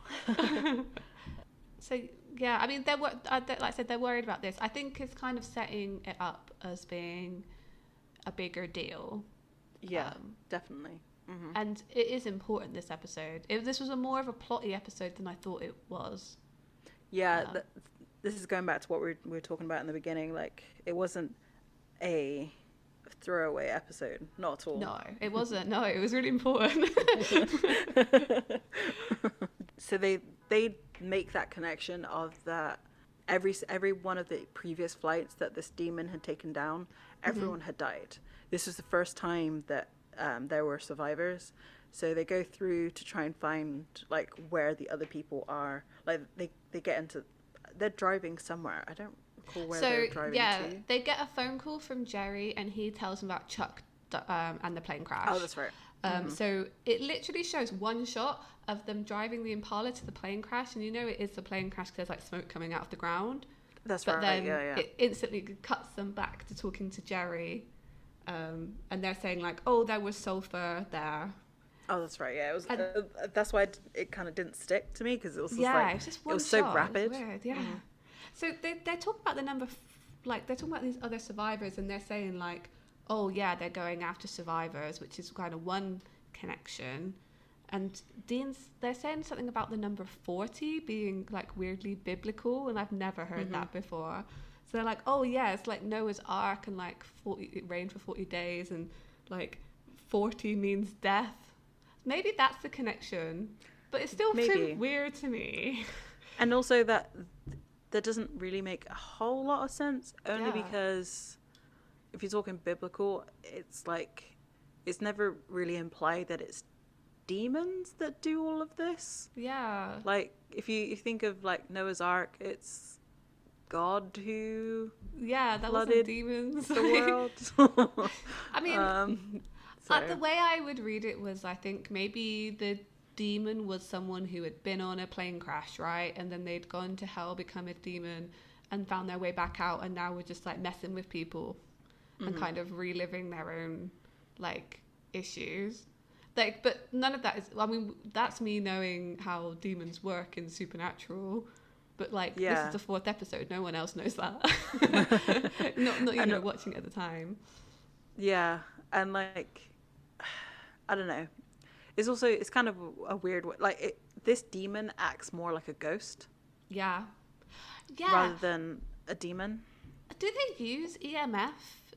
So, yeah, I mean, like I said, they're worried about this. I think it's kind of setting it up as being a bigger deal. Yeah, definitely. Mm-hmm. And it is important, this episode. This was more of a plotty episode than I thought it was. Yeah, this is going back to what we were talking about in the beginning. Like, it wasn't a throwaway episode, not at all. No, it wasn't. No, it was really important. So they make that connection of that every one of the previous flights that this demon had taken down, everyone had died. This was the first time that there were survivors. So they go through to try and find like where the other people are. Like they get into, they're driving somewhere. I don't recall where they're driving to. They get a phone call from Jerry and he tells them about Chuck and the plane crash. Oh, that's right. So it literally shows one shot of them driving the Impala to the plane crash, and you know it is the plane crash because there's like smoke coming out of the ground. That's but right. Then it instantly cuts them back to talking to Jerry, and they're saying like, "Oh, there was sulfur there." Oh, that's right. Yeah, it was. That's why it kind of didn't stick to me because it was just it was just one it was shot. so rapid. It was weird, yeah. So they're talking about the number, like they're talking about these other survivors, and they're saying like, "Oh yeah, they're going after survivors," which is kind of one connection. And they're saying something about the number 40 being like weirdly biblical, and I've never heard that before. So they're like, oh yeah, it's like Noah's Ark, and like 40, it rained for 40 days, and like 40 means death. Maybe that's the connection, but it still seems weird to me. And also that doesn't really make a whole lot of sense, only because if you're talking biblical, it's like it's never really implied that it's demons that do all of this. Yeah. Like if you think of like Noah's Ark, it's God who that wasn't demons. The world. I mean, the way I would read it was, I think maybe the demon was someone who had been on a plane crash, right? And then they'd gone to hell, become a demon, and found their way back out, and now we're just like messing with people and kind of reliving their own like issues. Like, but none of that is, I mean, that's me knowing how demons work in Supernatural. But like, this is the 4th episode. No one else knows that. not you know, watching it at the time. Yeah, and like, I don't know. It's kind of a weird way. Like, this demon acts more like a ghost. Yeah. Rather than a demon. Do they use EMF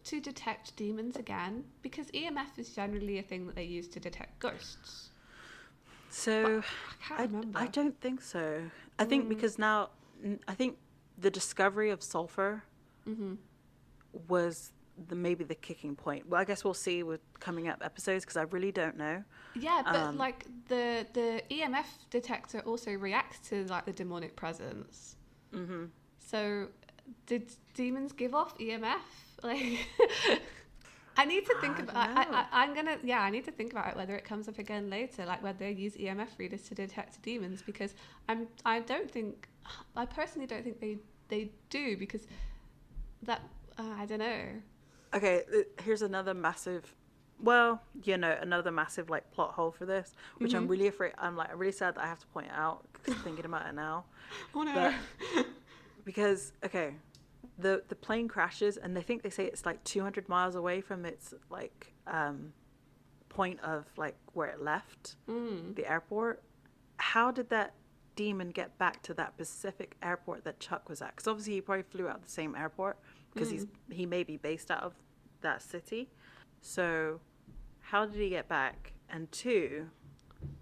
to detect demons again? Because EMF is generally a thing that they use to detect ghosts. So I can't remember. I don't think so. I think because now, I think the discovery of sulfur was maybe the kicking point. Well, I guess we'll see with coming up episodes, because I really don't know. Yeah, but like the EMF detector also reacts to like the demonic presence. Mm-hmm. So did demons give off EMF? Like, I need to think about. I need to think about it, whether it comes up again later, like whether they use EMF readers to detect demons, because I personally don't think they do, because that I don't know. Okay, here's another massive, another massive like plot hole for this, which I'm really afraid. I'm like really sad that I have to point out, because I'm thinking about it now. Oh no. But, because the plane crashes, and they say it's like 200 miles away from its like point of like where it left the airport. How did that demon get back to that specific airport that Chuck was at? Because obviously he probably flew out the same airport, because he may be based out of that city. So how did he get back? And 2,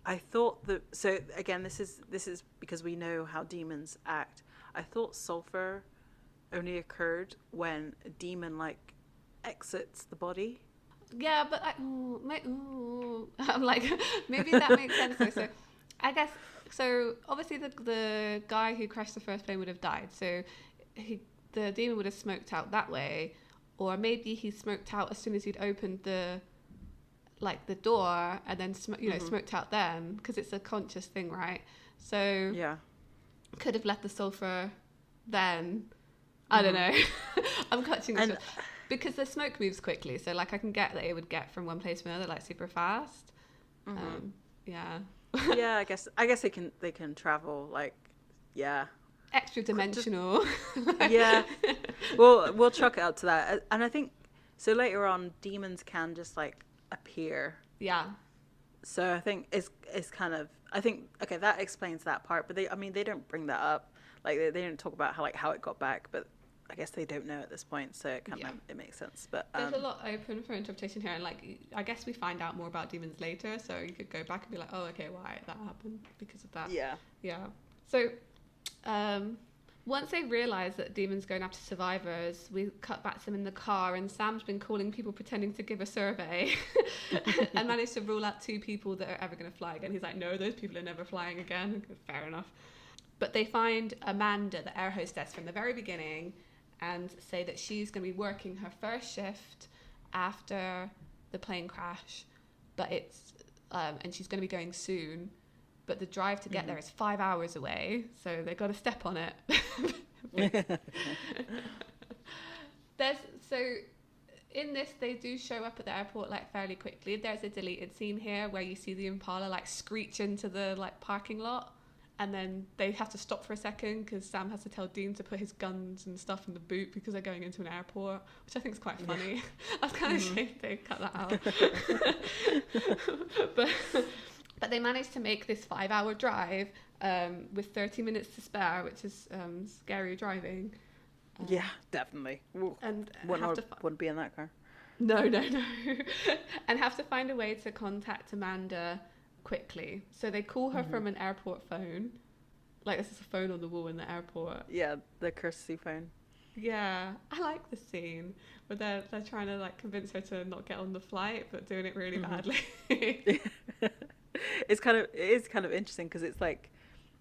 I thought that, so again, this is because we know how demons act. I thought sulfur only occurred when a demon like exits the body. Yeah, but I'm like, maybe that makes sense though. So I guess, so obviously the guy who crashed the first plane would have died, so the demon would have smoked out that way, or maybe he smoked out as soon as he'd opened the door, and then smoked out then, because it's a conscious thing, right? So could have left the sulfur then. I don't know. I'm catching this because the smoke moves quickly, so like I can get that it would get from one place to another like super fast. Yeah, I guess they can travel like extra dimensional. Yeah, we'll chalk it up to that. And I think so later on demons can just like appear. Yeah. So I think it's kind of, I think, okay, that explains that part, but they don't bring that up. Like they don't talk about how it got back, but I guess they don't know at this point, so it kind of it makes sense. But there's a lot open for interpretation here, and like I guess we find out more about demons later, so you could go back and be like, oh, okay, why that happened because of that. Yeah. So once they realise that demons going after survivors, we cut back to them in the car, and Sam's been calling people pretending to give a survey and managed to rule out 2 people that are ever going to fly again. He's like, no, those people are never flying again. Fair enough. But they find Amanda, the air hostess from the very beginning, and say that she's going to be working her first shift after the plane crash, but it's and she's going to be going soon, but the drive to get there is 5 hours away, so they've got to step on it. So in this, they do show up at the airport like fairly quickly. There's a deleted scene here where you see the Impala like screech into the like parking lot, and then they have to stop for a second because Sam has to tell Dean to put his guns and stuff in the boot because they're going into an airport, which I think is quite funny. Yeah. I was kind of ashamed they cut that out. But they managed to make this 5-hour drive with 30 minutes to spare, which is scary driving. Yeah, definitely. Ooh. And wouldn't be in that car. No. And have to find a way to contact Amanda quickly. So they call her from an airport phone. Like, this is a phone on the wall in the airport. Yeah, the courtesy phone. Yeah, I like the scene where they're trying to like convince her to not get on the flight, but doing it really badly. It is kind of interesting because it's like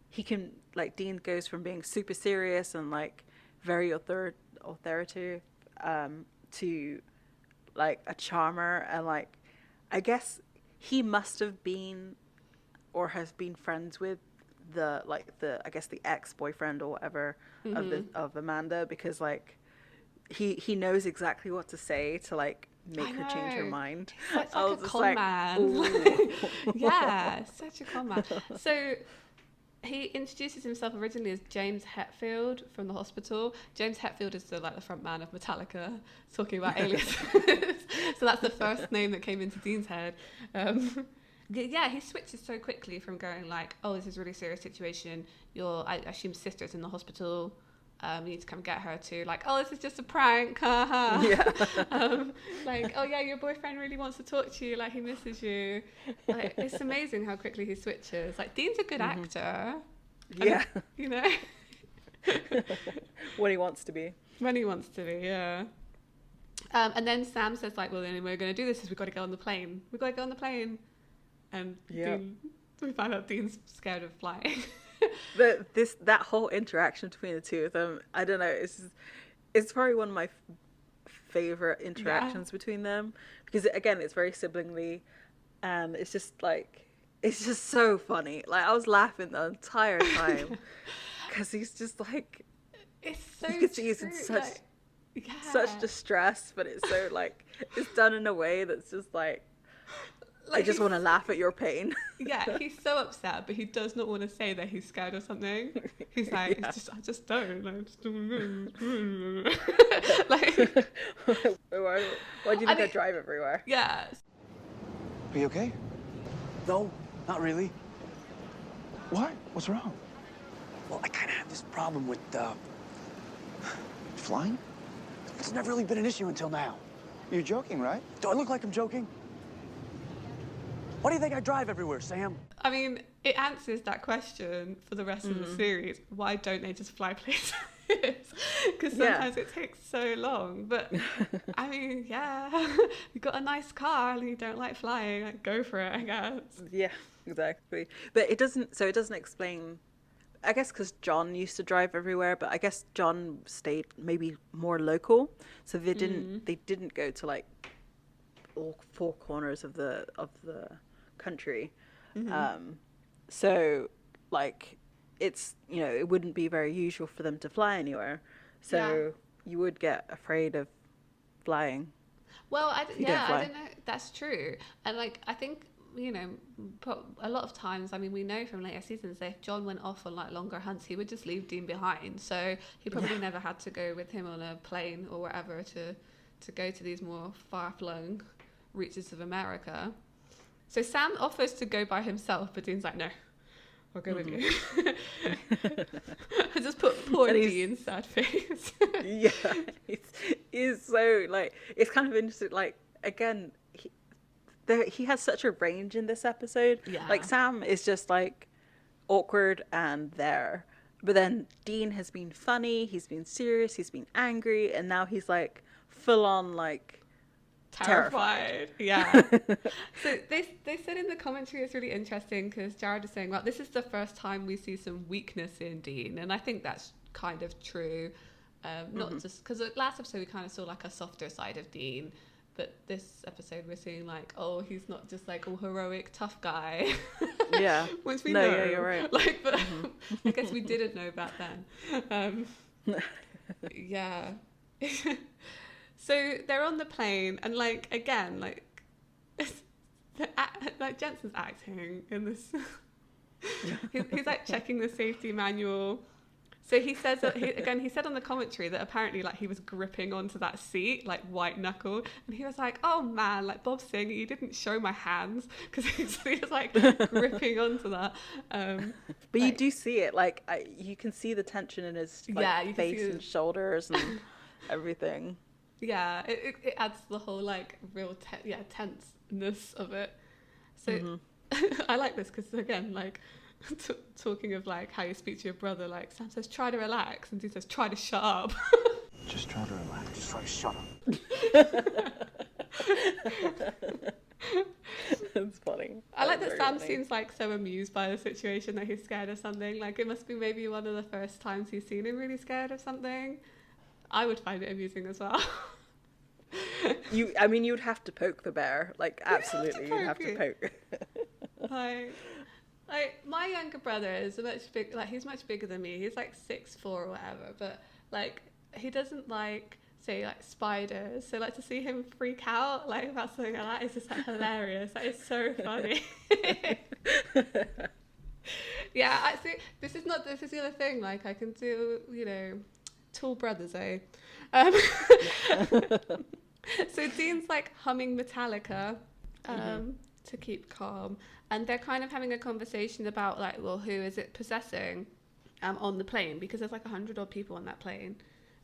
he can, like, Dean goes from being super serious and like very authoritative to like a charmer, and like I guess he must have been or has been friends with the ex-boyfriend or whatever of Amanda, because like he knows exactly what to say to like make her change her mind. Such like a con man. Yeah, such a con man. So he introduces himself originally as James Hetfield from the hospital. James Hetfield is the front man of Metallica, talking about aliases. So that's the first name that came into Dean's head. Yeah, he switches so quickly from going like, oh, this is a really serious situation. I assume sister's in the hospital. You need to come get her, to like, oh, this is just a prank. Yeah. Like, oh yeah, your boyfriend really wants to talk to you. Like, he misses you. Like, it's amazing how quickly he switches. Like, Dean's a good actor. Yeah. And, you know. When he wants to be. When he wants to be, yeah. And then Sam says like, well, the only way we're going to do this is we've got to get on the plane. We've got to get on the plane. And we find out Dean's scared of flying. That whole interaction between the two of them, I don't know, it's probably one of my favorite interactions between them, because again, it's very siblingly, and it's just so funny. Like, I was laughing the entire time because he's just like, it's so you can see he's in such distress, but it's so like it's done in a way that's just like I just want to laugh at your pain. Yeah, he's so upset, but he does not want to say that he's scared or something. He's like, I just don't. Like, why do you think I drive everywhere? Yeah. Are you okay? No, not really. What? What's wrong? Well, I kind of have this problem with, Flying? it's never really been an issue until now. You're joking, right? Do I look like I'm joking? Why do you think I drive everywhere, Sam? I mean, it answers that question for the rest of the series. Why don't they just fly places? Because sometimes it takes so long. But, I mean, yeah, you've got a nice car and you don't like flying. Like, go for it, I guess. Yeah, exactly. But it doesn't explain, I guess, because John used to drive everywhere, but I guess John stayed maybe more local. So they didn't go to like all four corners of the country. So like it's, it wouldn't be very usual for them to fly anywhere, so you would get afraid of flying. Well, I don't know, that's true. And like, I think, a lot of times, I mean, we know from later seasons that if John went off on like longer hunts, he would just leave Dean behind, so he probably never had to go with him on a plane or whatever to go to these more far-flung reaches of America. So Sam offers to go by himself, but Dean's like, no, I'll go with you. I just put poor Dean's sad face. Yeah, he's so like, it's kind of interesting. Like, again, he has such a range in this episode. Yeah. Like, Sam is just like awkward and there, but then Dean has been funny, he's been serious, he's been angry, and now he's like full on like terrified. Yeah. So they said in the commentary, it's really interesting because Jared is saying, well, this is the first time we see some weakness in Dean, and I think that's kind of true. Not just because last episode we kind of saw like a softer side of Dean, but this episode we're seeing like, oh, he's not just like all heroic tough guy. Yeah. Once we know. Yeah, you're right. Like, but I guess we didn't know back then. Yeah. So they're on the plane, and like, again, like, like Jensen's acting in this. He's like checking the safety manual, So he says that he said on the commentary that apparently like he was gripping onto that seat like white knuckle, and he was like, oh man, like Bob saying you didn't show my hands, because he was like gripping onto that. But you do see it, like you can see the tension in his like, face and shoulders and everything. Yeah, it adds to the whole like real tenseness of it. So I like this because again, like talking of like how you speak to your brother, like Sam says try to relax and Dean says try to shut up. Just try to relax. Just try to shut up. It's funny. I like that Sam seems like so amused by the situation that he's scared of something. Like it must be maybe one of the first times he's seen him really scared of something. I would find it amusing as well. I mean, you'd have to poke the bear. Like, absolutely, you'd have to poke. Like my younger brother is he's much bigger than me. He's like 6'4" or whatever, but like he doesn't like say like spiders. So like to see him freak out like about something like that is just like hilarious. That is so funny. Yeah, I see. This is the other thing. Like I can do, you know, tall brothers, eh? So Dean's like humming Metallica to keep calm, and they're kind of having a conversation about like, well, who is it possessing on the plane, because there's like 100 odd people on that plane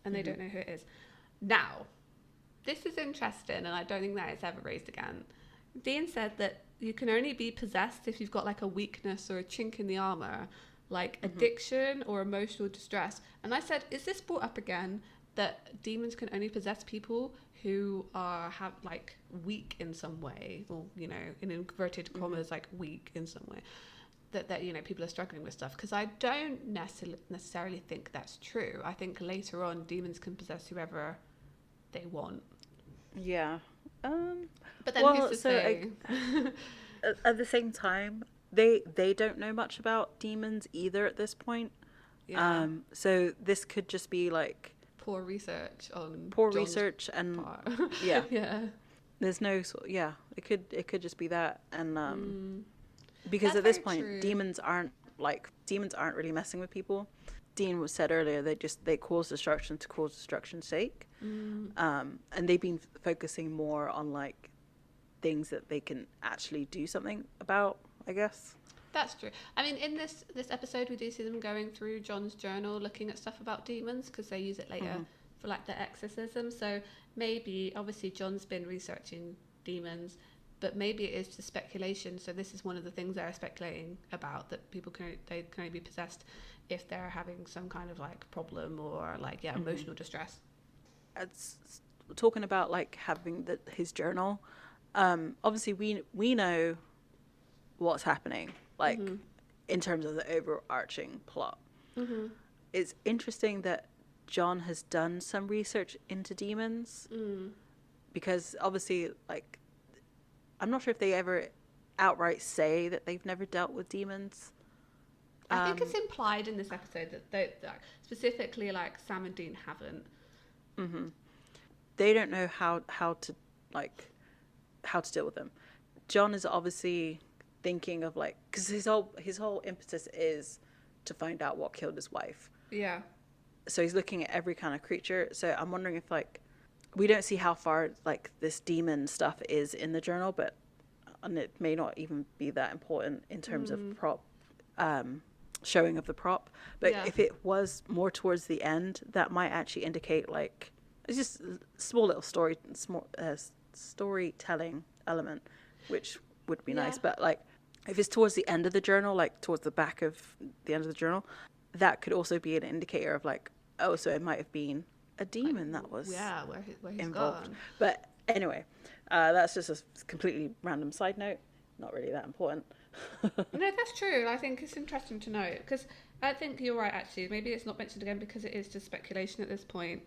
and they don't know who it is. Now, this is interesting, and I don't think that it's ever raised again. Dean said that you can only be possessed if you've got like a weakness or a chink in the armor, like addiction or emotional distress. And I said, is this brought up again, that demons can only possess people who have like weak in some way, or, you know, in inverted commas, like weak in some way, that you know, people are struggling with stuff? Because I don't necessarily think that's true. I think later on demons can possess whoever they want. Yeah. But then who's to say? At the same time, they don't know much about demons either at this point. Yeah. So this could just be like Poor research on poor John's research and part. yeah. Yeah. There's no it could just be that, and because That's at this very point true. demons aren't really messing with people. Dean was said earlier, they cause destruction to cause destruction's sake. And they've been focusing more on like things that they can actually do something about, I guess. That's true. I mean, in this episode, we do see them going through John's journal, looking at stuff about demons, because they use it later for like the exorcism. So maybe, obviously, John's been researching demons, but maybe it is just speculation. So this is one of the things they're speculating about, that people can only be possessed if they're having some kind of like problem or like emotional distress. It's talking about like having his journal. Obviously, we know what's happening, like in terms of the overarching plot. It's interesting that John has done some research into demons, because obviously, like, I'm not sure if they ever outright say that they've never dealt with demons. I think it's implied in this episode that specifically like Sam and Dean haven't. They don't know how to deal with them. John is obviously thinking of like, because his whole impetus is to find out what killed his wife. Yeah. So he's looking at every kind of creature. So I'm wondering if like, we don't see how far like this demon stuff is in the journal, and it may not even be that important in terms of prop showing of the prop. But if it was more towards the end, that might actually indicate like, it's just a small little storytelling element, which would be nice. But like, if it's towards the end of the journal, like towards the back of the end of the journal, that could also be an indicator of like, oh, so it might have been a demon that was where he's involved. gone. But anyway, that's just a completely random side note, not really that important. No, that's true. I think it's interesting to know, because I think you're right, actually. Maybe it's not mentioned again because it is just speculation at this point.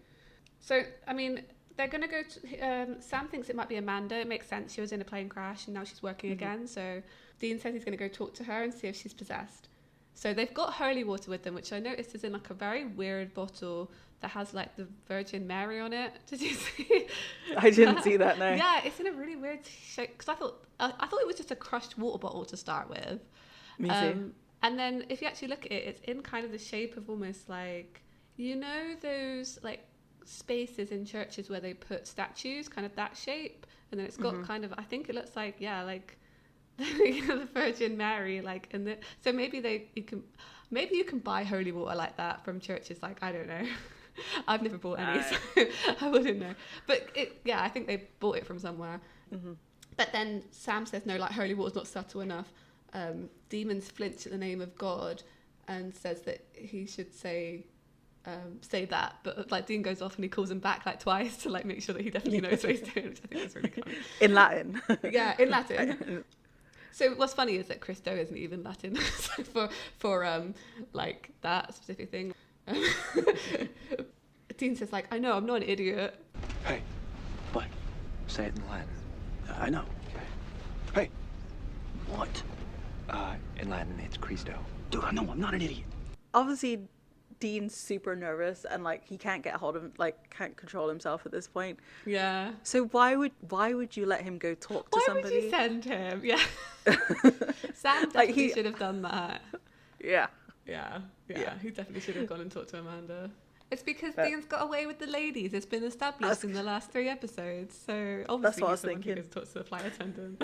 So, I mean, they're going to go to... Sam thinks it might be Amanda. It makes sense. She was in a plane crash and now she's working again. So Dean says he's going to go talk to her and see if she's possessed. So they've got holy water with them, which I noticed is in like a very weird bottle that has like the Virgin Mary on it. Did you see? I didn't see that, no. Yeah, it's in a really weird shape, because I thought it was just a crushed water bottle to start with. Me too. And then if you actually look at it, it's in kind of the shape of almost like, you know, those like spaces in churches where they put statues, kind of that shape. And then it's got kind of, I think it looks like, yeah, like the Virgin Mary, like, and the, so maybe you can buy holy water like that from churches. Like, I don't know. I've never bought any, so I wouldn't know. But I think they bought it from somewhere. But then Sam says, no, like holy water's not subtle enough. Demons flinch at the name of God and says that he should say that, but like Dean goes off and he calls him back like twice to like make sure that he definitely knows what he's doing, which I think is really funny. In Latin. Yeah, in Latin. So what's funny is that Christo isn't even Latin for like that specific thing. Dean says like, I know, I'm not an idiot. Hey, What? say it in Latin. I know. Hey, What? in Latin it's Christo. Dude, I know, I'm not an idiot. Obviously, Dean's super nervous and like he can't get hold of can't control himself at this point. Yeah. So why would you let him go talk to somebody? Why would you send him? Yeah. Sam definitely Like, he- should have done that. Yeah. Yeah. Yeah. He definitely should have gone and talked to Amanda. It's because Dean's got away with the ladies. It's been established in the last 3 episodes. So obviously what I was he's the one who thinking. goes to talk to the flight attendant.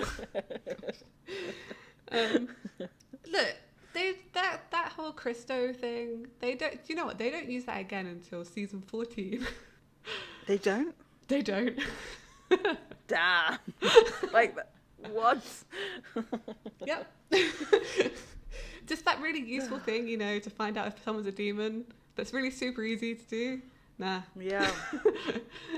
Look, that whole Christo thing, they don't. You know what? They don't use that again until season 14. They don't? They don't. Damn. Like, what? Yep. Just that really useful thing, you know, to find out if someone's a demon. That's really super easy to do. Nah. Yeah.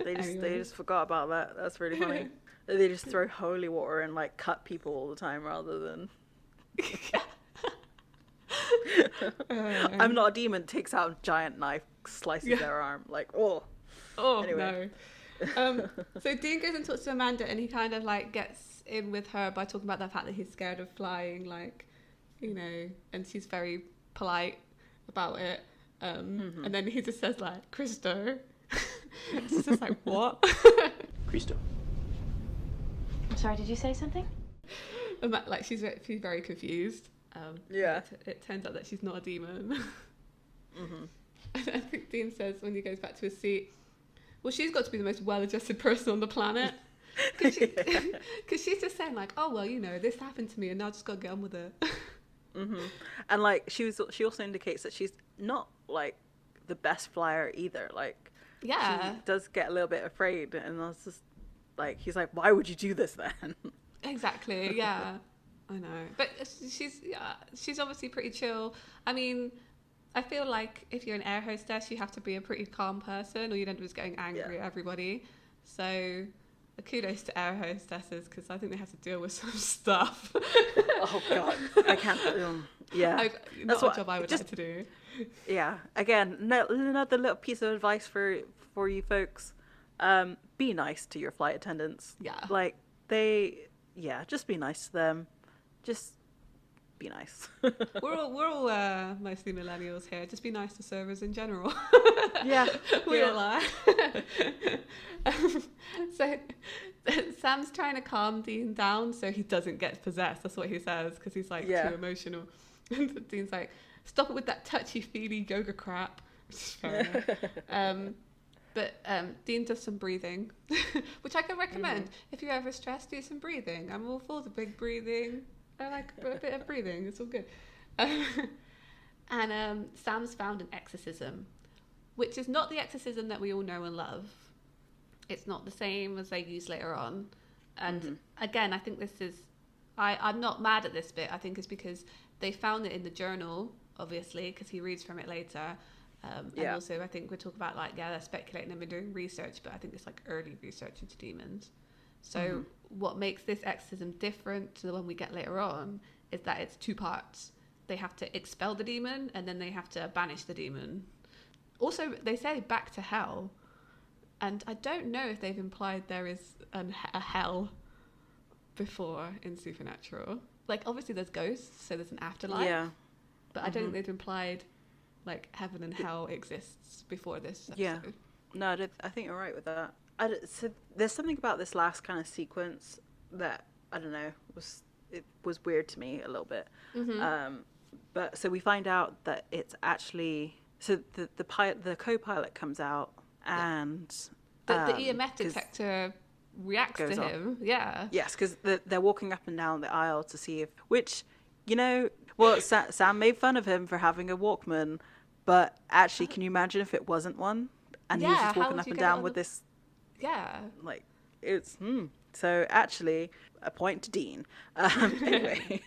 They Anyway. just forgot about that. That's really funny. They just throw holy water and like cut people all the time rather than I'm not a demon, takes out a giant knife, slices their arm. Like, oh. Oh, Anyway. no. So Dean goes and talks to Amanda and he kind of like gets in with her by talking about the fact that he's scared of flying, like, you know, and she's very polite about it. And then he just says like, Christo. It's just like, what? Christo. I'm sorry, did you say something? Like she's very confused. Yeah. It turns out that she's not a demon. And I think Dean says when he goes back to his seat, well, she's got to be the most well-adjusted person on the planet. Because she's just saying like, oh, well, you know, this happened to me and now I just got to get on with it. And like she also indicates that she's not like the best flyer either. Like, Yeah. she does get a little bit afraid, and I was just like, he's like, why would you do this then? Exactly, yeah. I know. But she's obviously pretty chill. I mean, I feel like if you're an air hostess, you have to be a pretty calm person or you'd end up just getting angry at everybody. So kudos to air hostesses because I think they have to deal with some stuff. Oh God, I can't. Yeah, That's not a job I would like to do. Yeah, again, another little piece of advice for you folks: be nice to your flight attendants. Yeah. Like just be nice to them. Just be nice. We're all mostly millennials here. Just be nice to servers in general. Yeah, we yeah. all are. So Sam's trying to calm Dean down so he doesn't get possessed. That's what he says because he's like too emotional. And Dean's like, stop it with that touchy-feely yoga crap. Which is fair enough. But Dean does some breathing, which I can recommend. If you're ever stressed, do some breathing. I'm all for the big breathing. I like a bit of breathing. It's all good. And Sam's found an exorcism, which is not the exorcism that we all know and love. It's not the same as they use later on. And again, I think this is... I'm not mad at this bit. I think it's because they found it in the journal, obviously, because he reads from it later. And also, I think we're talking about, like, they're speculating and they're doing research, but I think it's, like, early research into demons. So what makes this exorcism different to the one we get later on is that it's 2 parts. They have to expel the demon, and then they have to banish the demon. Also, they say back to hell. And I don't know if they've implied there is a hell before in Supernatural. Like, obviously there's ghosts, so there's an afterlife. Yeah. But I don't think they've implied, like, heaven and hell exists before this episode. Yeah. No, I think you're right with that. So there's something about this last kind of sequence that, I don't know, was weird to me a little bit. But so we find out that it's actually, so the co-pilot comes out and the EMF detector reacts to him. Yeah. Yes, because they're walking up and down the aisle to see if, which, well, Sam made fun of him for having a Walkman, but actually, can you imagine if it wasn't one? And he was just walking up and down with this. Yeah. Like, it's, So actually, a point to Dean. Anyway.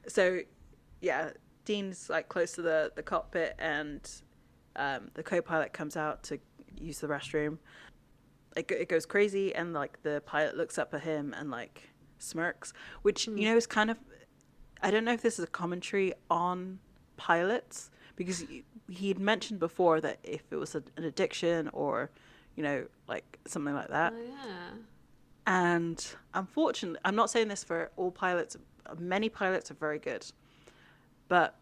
So, yeah, Dean's like close to the cockpit, and the co-pilot comes out to use the restroom. It goes crazy, and like the pilot looks up at him and like smirks, which is kind of, I don't know if this is a commentary on pilots, because he had mentioned before that if it was an addiction or like something like that. Oh, yeah. And unfortunately, I'm not saying this for all pilots, many pilots are very good, but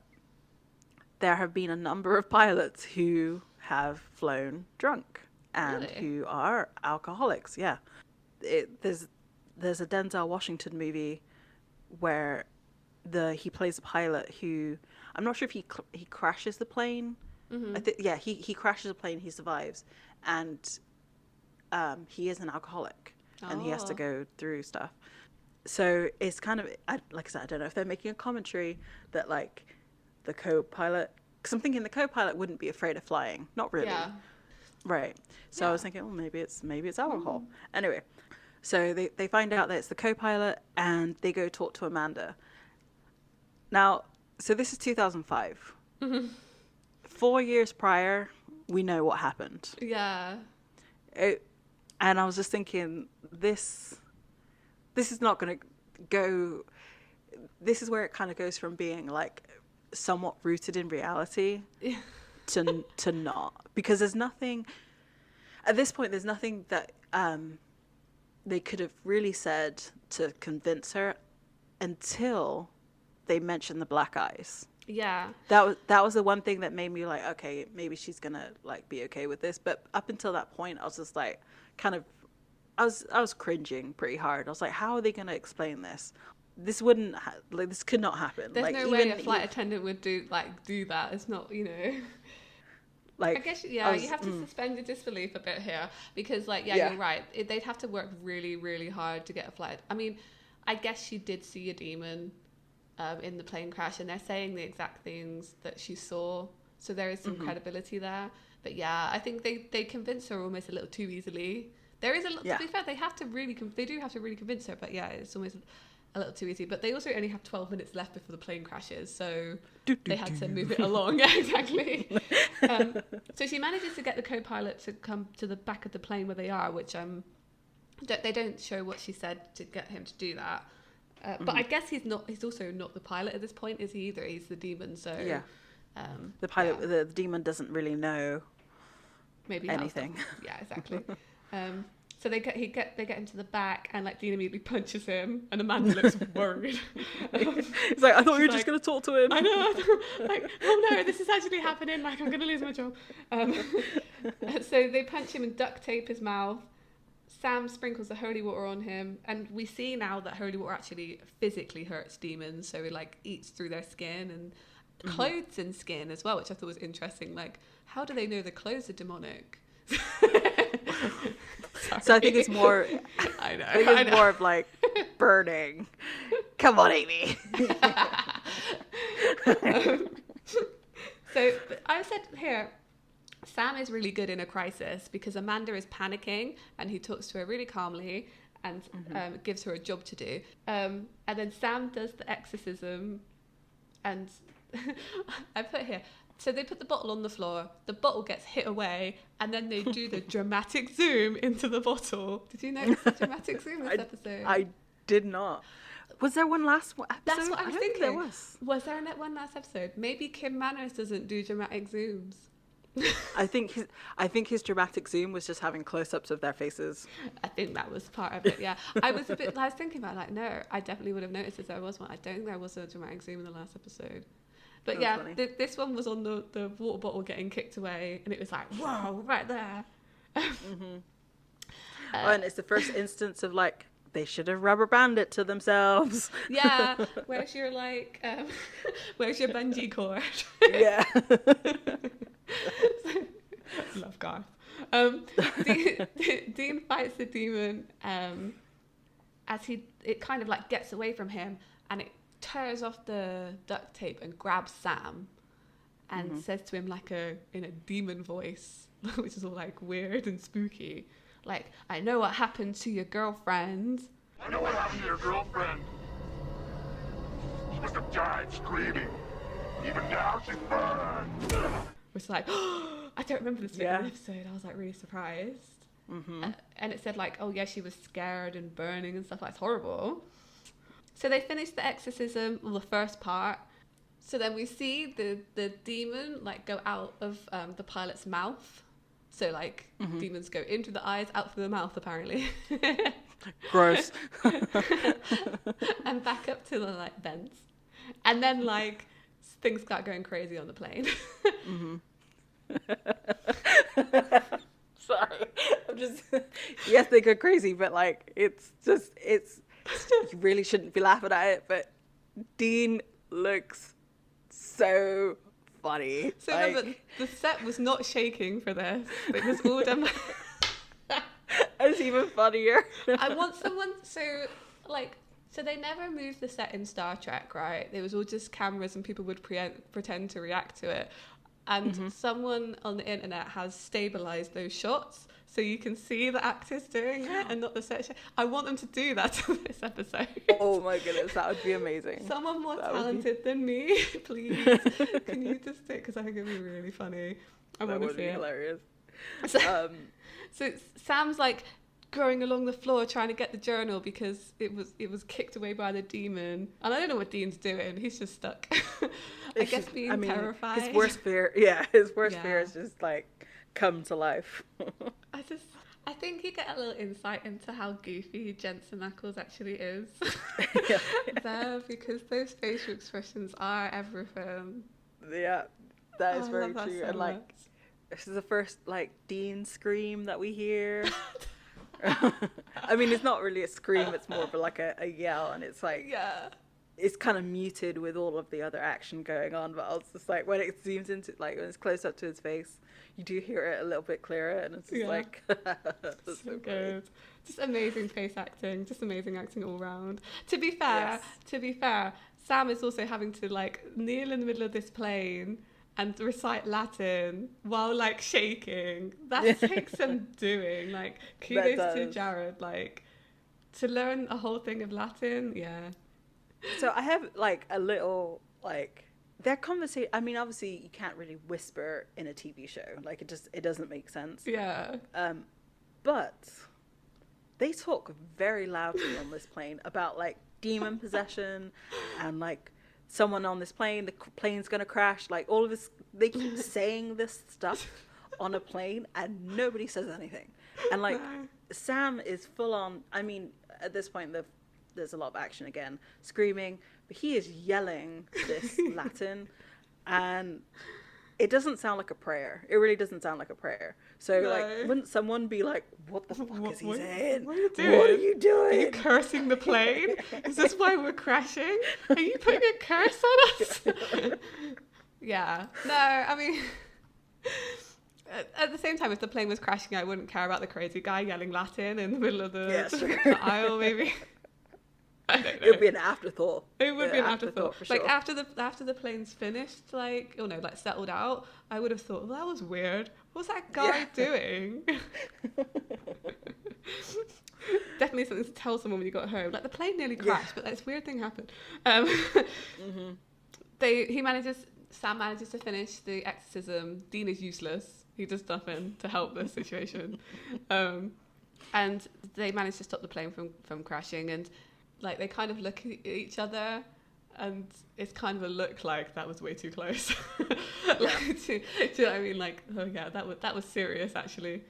there have been a number of pilots who have flown drunk and who are alcoholics. Yeah. There's a Denzel Washington movie where he plays a pilot who, I'm not sure if he crashes the plane. He crashes a plane, he survives, and he is an alcoholic, and he has to go through stuff. So it's kind of, like I said, I don't know if they're making a commentary that like the co-pilot, because I'm thinking the co-pilot wouldn't be afraid of flying, not really. Yeah. Right. So I was thinking, well, maybe it's alcohol. Anyway, so they find out that it's the co-pilot, and they go talk to Amanda. Now, so this is 2005. 4 years prior, we know what happened. Yeah. And I was just thinking, this is not going to go. This is where it kind of goes from being like somewhat rooted in reality to not, because there's nothing at this point. There's nothing that they could have really said to convince her until they mentioned the black eyes. Yeah. That was the one thing that made me like, okay, maybe she's gonna like be okay with this. But up until that point, I was just like, kind of, I was cringing pretty hard. I was like, how are they gonna explain this? This wouldn't this could not happen. There's like, no way a flight attendant would do that. It's not, Like, I guess, you have to suspend your disbelief a bit here, because you're right. They'd have to work really, really hard to get a flight. I mean, I guess she did see a demon in the plane crash, and they're saying the exact things that she saw, so there is some credibility there. But yeah, I think they convince her almost a little too easily. There is a lot, to be fair, they do have to really convince her, but yeah, it's almost a little too easy. But they also only have 12 minutes left before the plane crashes, so they had to move it along. Yeah, exactly. So she manages to get the co-pilot to come to the back of the plane where they are, which they don't show what she said to get him to do that. But I guess he's also not the pilot at this point, is he either? He's the demon, so the pilot, the demon doesn't really know maybe anything. Yeah, exactly. So they get him to the back, and like Dean immediately punches him, and Amanda looks worried. It's like, I thought you were just going to talk to him. I know. Like, oh no, this is actually happening. Like, I'm going to lose my job. So they punch him and duct tape his mouth. Sam sprinkles the holy water on him, and we see now that holy water actually physically hurts demons, so it like eats through their skin and clothes and skin as well, which I thought was interesting. Like, how do they know the clothes are demonic? So I think it's more. I know. I think it's more of like burning. Come on, Amy. So I said here, Sam is really good in a crisis because Amanda is panicking, and he talks to her really calmly and gives her a job to do. And then Sam does the exorcism, and I put here. So they put the bottle on the floor, the bottle gets hit away, and then they do the dramatic zoom into the bottle. Did you notice the dramatic zoom this episode? I did not. Was there one last episode? That's what I was thinking. There was. Was there one last episode? Maybe Kim Manners doesn't do dramatic zooms. I think his dramatic zoom was just having close-ups of their faces. I think that was part of it, yeah. I was thinking about like, no, I definitely would have noticed if there was one. I don't think there was a dramatic zoom in the last episode. But yeah, this one was on the water bottle getting kicked away, and it was like, whoa, right there. And it's the first instance of like they should have rubber banded it to themselves. Yeah, where's your like, where's your bungee cord? Yeah. Love Garth. Dean fights the demon as it kind of like gets away from him, and it tears off the duct tape and grabs Sam and says to him like in a demon voice, which is all like weird and spooky, like, I know what happened to your girlfriend. I know what happened to your girlfriend. She must have died screaming. Even now she's burned. Which like, I don't remember this bit of the episode. I was like really surprised. And it said like, oh yeah, she was scared and burning and stuff. Like, it's horrible. So they finished the exorcism, well, the first part. So then we see the demon like go out of the pilot's mouth. So like demons go into the eyes, out through the mouth apparently. Gross. And back up to the like vents. And then like things start going crazy on the plane. Sorry. I'm just yes, they go crazy, but like it's you really shouldn't be laughing at it, but Dean looks so funny. So remember, the set was not shaking for this. It was all done. It's even funnier. I want someone so they never moved the set in Star Trek, right? It was all just cameras and people would pretend to react to it. And someone on the internet has stabilized those shots so you can see the actors doing it and not the set shot. I want them to do that to this episode. Oh my goodness, that would be amazing. Someone more talented than me, please. Can you just do it? Because I think it'd be really funny. I want to see it. Hilarious. So Sam's like going along the floor trying to get the journal because it was kicked away by the demon, and I don't know what Dean's doing. He's just stuck. I guess being terrified. His worst fear is just like come to life. I think you get a little insight into how goofy Jensen Ackles actually is there, because those facial expressions are everything. Yeah, that is very true. So and like much. This is the first like Dean scream that we hear. I mean, it's not really a scream, it's more of like a yell, and it's like it's kind of muted with all of the other action going on, but I was just like, when it zooms into, like, when it's close up to his face, you do hear it a little bit clearer, and it's just like that's so good. Just amazing face acting, just amazing acting all round. To be fair, Sam is also having to like kneel in the middle of this plane and recite Latin while like shaking. That takes some doing. Like, kudos to Jared. Like, to learn a whole thing of Latin, So I have like a little like their conversation. I mean, obviously you can't really whisper in a TV show. Like it doesn't make sense. Yeah. But they talk very loudly on this plane about like demon possession and like someone on this plane, the plane's gonna crash, like all of this. They keep saying this stuff on a plane and nobody says anything. And like Sam is full on, I mean, at this point there's a lot of action again, screaming, but he is yelling this Latin, and it doesn't sound like a prayer. It really doesn't sound like a prayer. So like, wouldn't someone be like, what the fuck is he saying? What are you doing? What are you doing? Are you cursing the plane? Is this why we're crashing? Are you putting a curse on us? Yeah. No, I mean, at the same time, if the plane was crashing, I wouldn't care about the crazy guy yelling Latin in the middle of the aisle, maybe. I don't know. It would be an afterthought. It would be an afterthought. For sure. Like after the plane's finished, like, oh no, like settled out, I would have thought, well, that was weird. What's that guy doing? Definitely something to tell someone when you got home. Like, the plane nearly crashed, but this weird thing happened. Sam manages to finish the exorcism. Dean is useless. He does nothing to help the situation. And they manage to stop the plane from crashing, and like they kind of look at each other, and it's kind of a look like that was way too close. Like, do you know what I mean? Like, oh yeah, that was serious actually.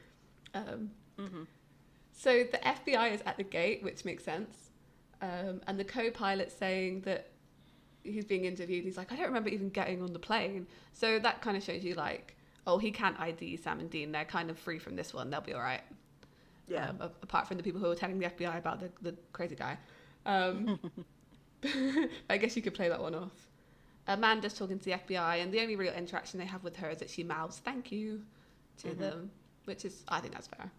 So the FBI is at the gate, which makes sense. And the co-pilot's saying that he's being interviewed. He's like, I don't remember even getting on the plane. So that kind of shows you like, oh, he can't ID Sam and Dean. They're kind of free from this one. They'll be all right. Yeah. Apart from the people who were telling the FBI about the crazy guy. I guess you could play that one off. Amanda's talking to the FBI, and the only real interaction they have with her is that she mouths "thank you" to them, which is, I think that's fair.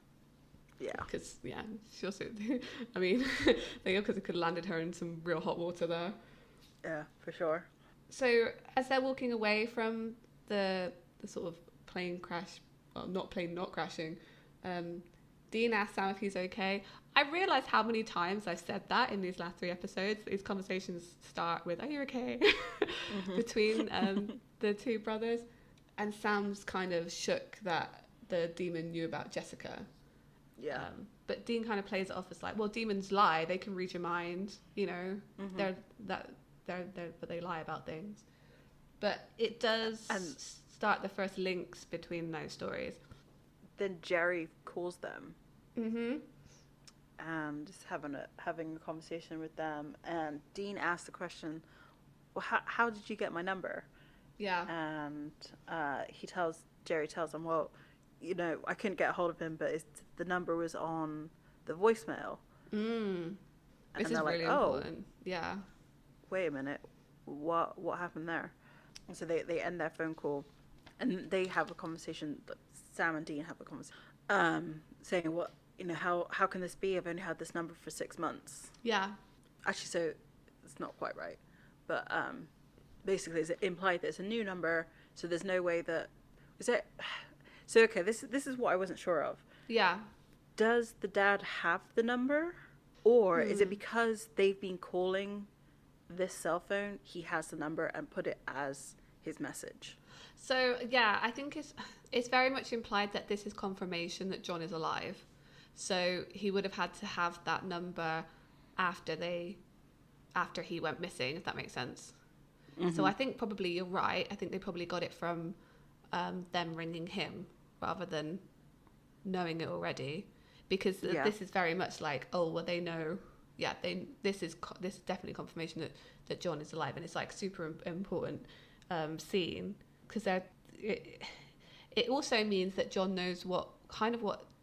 Yeah. Because, yeah, she also, I mean, they could have landed her in some real hot water there. Yeah, for sure. So as they're walking away from the sort of plane crash, well, not crashing, Dean asks Sam if he's okay. I realise how many times I've said that in these last 3 episodes. These conversations start with, "Are you okay?" between the 2 brothers. And Sam's kind of shook that the demon knew about Jessica. Yeah. But Dean kind of plays it off as like, well, demons lie. They can read your mind. You know, but they lie about things. But it does start the first links between those stories. Then Jerry calls them. Mm-hmm. And just having a conversation with them, and Dean asks the question, "Well, how did you get my number?" Yeah. And Jerry tells him, "Well, you know, I couldn't get a hold of him, but the number was on the voicemail." This is really important. Yeah. Wait a minute, what happened there? And so they end their phone call, and they have a conversation. Sam and Dean have a conversation, saying, "What, you know, how can this be? I've only had this number for 6 months." Yeah. Actually, so it's not quite right, but basically it's implied that it's a new number, so there's no way that is it. So okay, this is what I wasn't sure of. Yeah. Does the dad have the number, or is it because they've been calling this cell phone, he has the number and put it as his message? So yeah, I think it's very much implied that this is confirmation that John is alive. So he would have had to have that number after he went missing, if that makes sense. So I think probably you're right. I think they probably got it from them ringing him rather than knowing it already, because this is very much like, oh well, they know. Yeah, this is definitely confirmation that John is alive, and it's like super important scene, because it also means that John knows what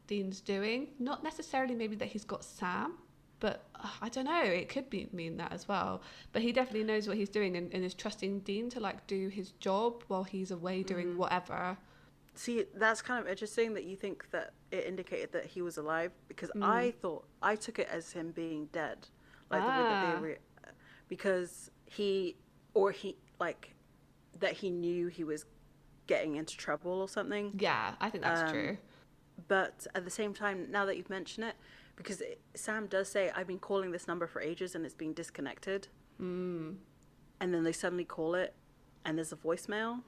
Dean's doing. Not necessarily maybe that he's got Sam, but I don't know, it could mean that as well. But he definitely knows what he's doing and is trusting Dean to like do his job while he's away doing whatever. See, that's kind of interesting that you think that it indicated that he was alive, because I took it as him being dead, like the way that because he that he knew he was getting into trouble or something. Yeah, I think that's true. But at the same time, now that you've mentioned it, because Sam does say, "I've been calling this number for ages and it's been disconnected." And then they suddenly call it and there's a voicemail.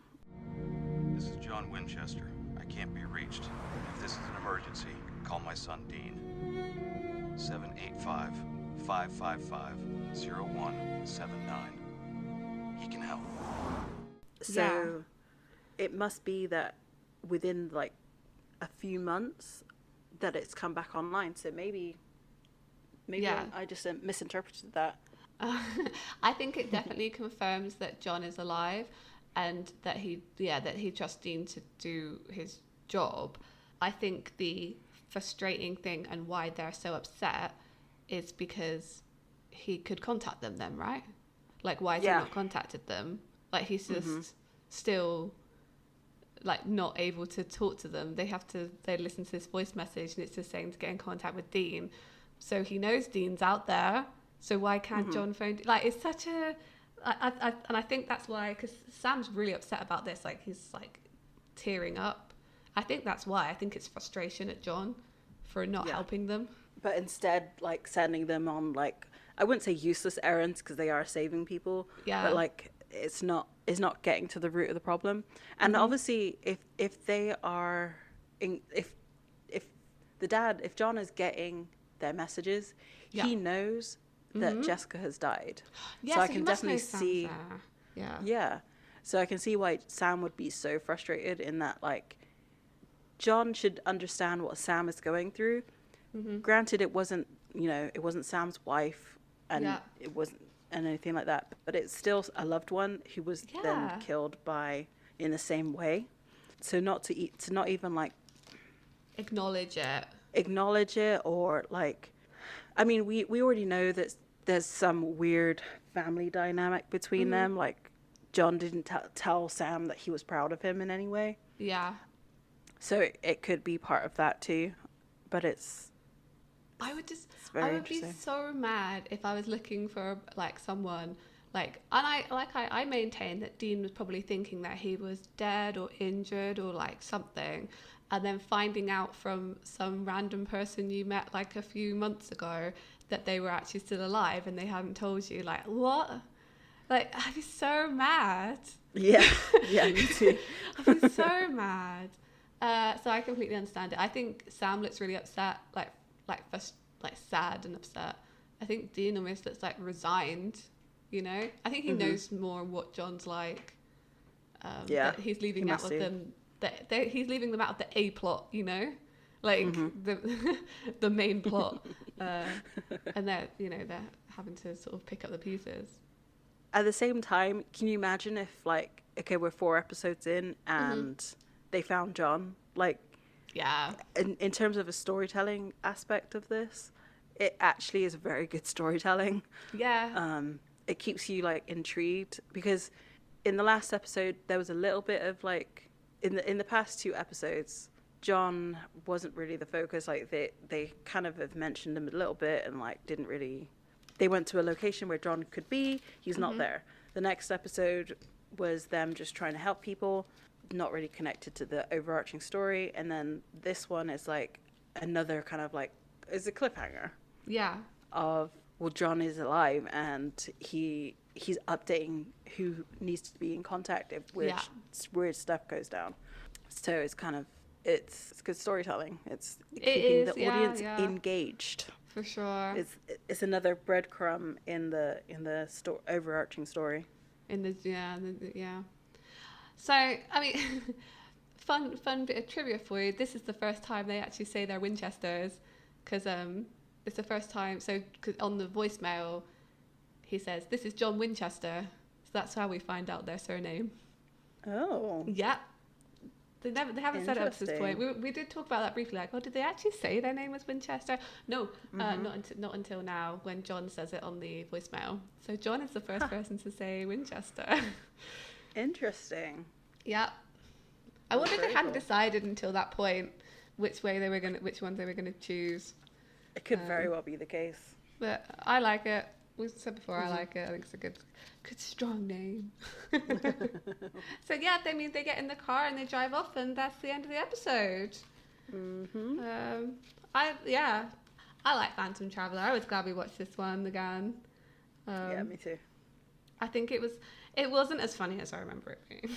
"This is John Winchester. I can't be reached. If this is an emergency, call my son Dean. 785-555-0179. He can help." So it must be that within like a few months that it's come back online. So maybe I just misinterpreted that. I think it definitely confirms that John is alive, and that he trusts Dean to do his job. I think the frustrating thing and why they're so upset is because he could contact them then, right? Like, why has he not contacted them? Like, he's just still like not able to talk to them. They listen to this voice message and it's just saying to get in contact with Dean. So he knows Dean's out there. So why can't John phone? Like, it's such a... and I think that's why, because Sam's really upset about this. Like, he's like tearing up. I think that's why. I think it's frustration at John for not helping them. But instead, like, sending them on, like, I wouldn't say useless errands, because they are saving people. Yeah. But like, it's not getting to the root of the problem. And obviously, if they are if John is getting their messages, he knows that Jessica has died. Yeah, so I can definitely see. Yeah. Yeah. So I can see why Sam would be so frustrated in that, like, John should understand what Sam is going through. Granted, it wasn't Sam's wife, and it wasn't and anything like that, but it's still a loved one who was then killed in the same way. So not even like acknowledge it. acknowledge it, or like, I mean, we already know that there's some weird family dynamic between them. Like, John didn't tell Sam that he was proud of him in any way. Yeah. So it could be part of that too, but I would be so mad if I was looking for like someone like, and I maintain that Dean was probably thinking that he was dead or injured or like something, and then finding out from some random person you met like a few months ago that they were actually still alive and they hadn't told you. Like, what? Like, I'd be so mad. Yeah, yeah, me too. I'd be so mad. So I completely understand it. I think Sam looks really upset, like sad and upset. I think Dean almost looks like resigned, you know? I think he knows more what John's like. That he's leaving out of them. That he's leaving them out of the A plot, you know? Like the main plot. And they're having to sort of pick up the pieces. At the same time, can you imagine if, like, okay, we're 4 episodes in and they found John? Like, yeah. In terms of a storytelling aspect of this, it actually is very good storytelling. Yeah. It keeps you, like, intrigued, because in the last episode, there was a little bit of, like, in the past 2 episodes, John wasn't really the focus. Like, they kind of have mentioned him a little bit and, like, didn't really... They went to a location where John could be. He's not there. The next episode was them just trying to help people, not really connected to the overarching story. And then this one is like another kind of like, is a cliffhanger. Yeah. Of, well, John is alive and he's updating who needs to be in contact if weird stuff goes down. So it's kind of, it's good storytelling. It's keeping the audience engaged. For sure. It's another breadcrumb in the overarching story. So, I mean, fun bit of trivia for you. This is the first time they actually say they're Winchesters, because it's the first time. So, cause on the voicemail, he says, "This is John Winchester." So that's how we find out their surname. Oh. Yeah. They haven't said it up to this point. We did talk about that briefly. Like, oh, did they actually say their name was Winchester? No, not until now, when John says it on the voicemail. So John is the first person to say Winchester. Interesting. Yeah. I wonder if they hadn't decided until that point which ones they were gonna choose. It could very well be the case. But I like it. We said before, I like it. I think it's a good strong name. So yeah, they get in the car and they drive off, and that's the end of the episode. I like Phantom Traveler. I was glad we watched this one again. Yeah, me too. I think it wasn't as funny as I remember it being.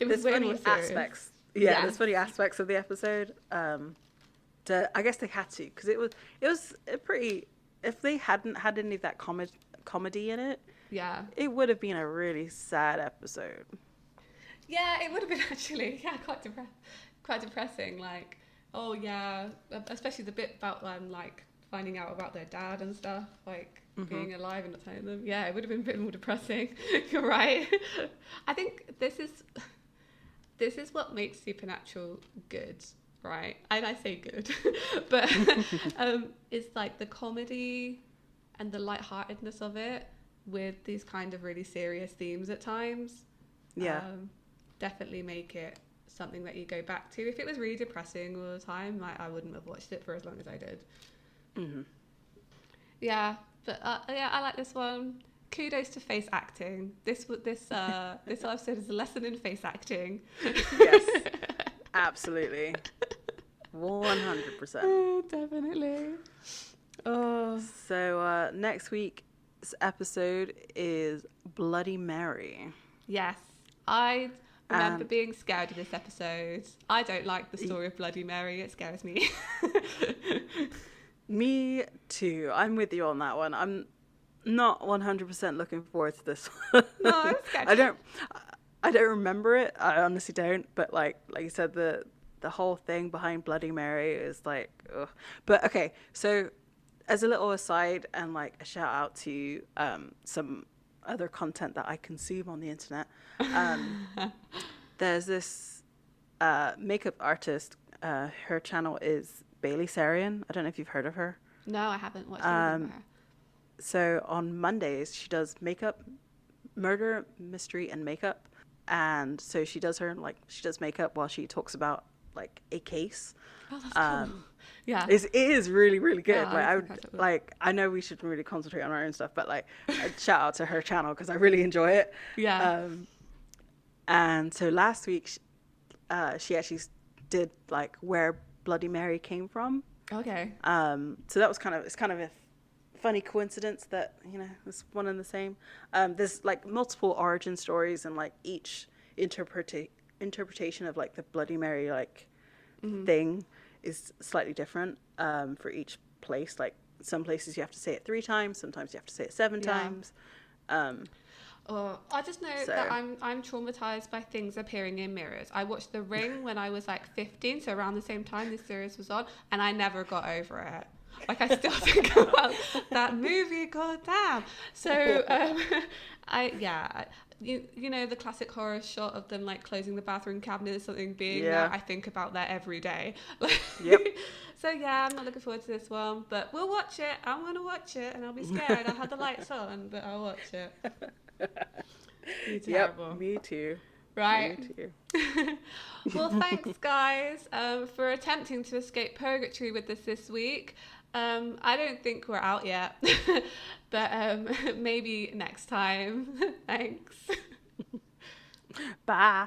There's funny aspects. Yeah, there's funny aspects of the episode. I guess they had to, because it was a pretty. If they hadn't had any of that comedy in it, it would have been a really sad episode. Yeah, it would have been actually. Yeah, quite depressing. Like, oh yeah, especially the bit about them like finding out about their dad and stuff, like being alive and not telling them. Yeah, it would have been a bit more depressing. You're right. I think this is what makes Supernatural good. Right, and I say good, but it's like the comedy and the lightheartedness of it with these kind of really serious themes at times. Yeah, definitely make it something that you go back to. If it was really depressing all the time, I wouldn't have watched it for as long as I did. Yeah, but I like this one. Kudos to face acting. This episode is a lesson in face acting. Yes, absolutely. 100%. Definitely. Oh. So next week's episode is Bloody Mary. Yes. I remember being scared of this episode. I don't like the story of Bloody Mary. It scares me. Me too. I'm with you on that one. I'm not 100% looking forward to this one. No, I'm scared. I don't remember it. I honestly don't. But like you said, the whole thing behind Bloody Mary is like, ugh. But okay, so as a little aside and like a shout out to some other content that I consume on the internet, there's this makeup artist Her channel is Bailey Sarian. I don't know if you've heard of her. No, I haven't watched anything about her. So on Mondays, she does makeup, murder, mystery, and makeup. And so she does makeup while she talks about like a case. Oh, that's cool. Yeah. It is really, really good. Yeah, I know we should really concentrate on our own stuff, but like shout out to her channel because I really enjoy it. Yeah. And so last week, she actually did like where Bloody Mary came from. Okay. So that was it's kind of a funny coincidence that, you know, it's one and the same. There's like multiple origin stories, and like each interpretation of like the Bloody Mary like thing is slightly different for each place. Like some places you have to say it 3 times, sometimes you have to say it 7 times. I just know that I'm traumatized by things appearing in mirrors. I watched The Ring when I was like 15, so around the same time this series was on, and I never got over it. Like, I still think about that movie, goddamn. So, you know, the classic horror shot of them like closing the bathroom cabinet or something being there. I think about that every day. Yep. So yeah, I'm not looking forward to this one, but we'll watch it. I'm gonna watch it, and I'll be scared. I'll have the lights on, but I'll watch it. Terrible. Yep, me too. Right. Me too. Well, thanks guys for attempting to escape purgatory with us this week. I don't think we're out yet, but maybe next time. Thanks. Bye.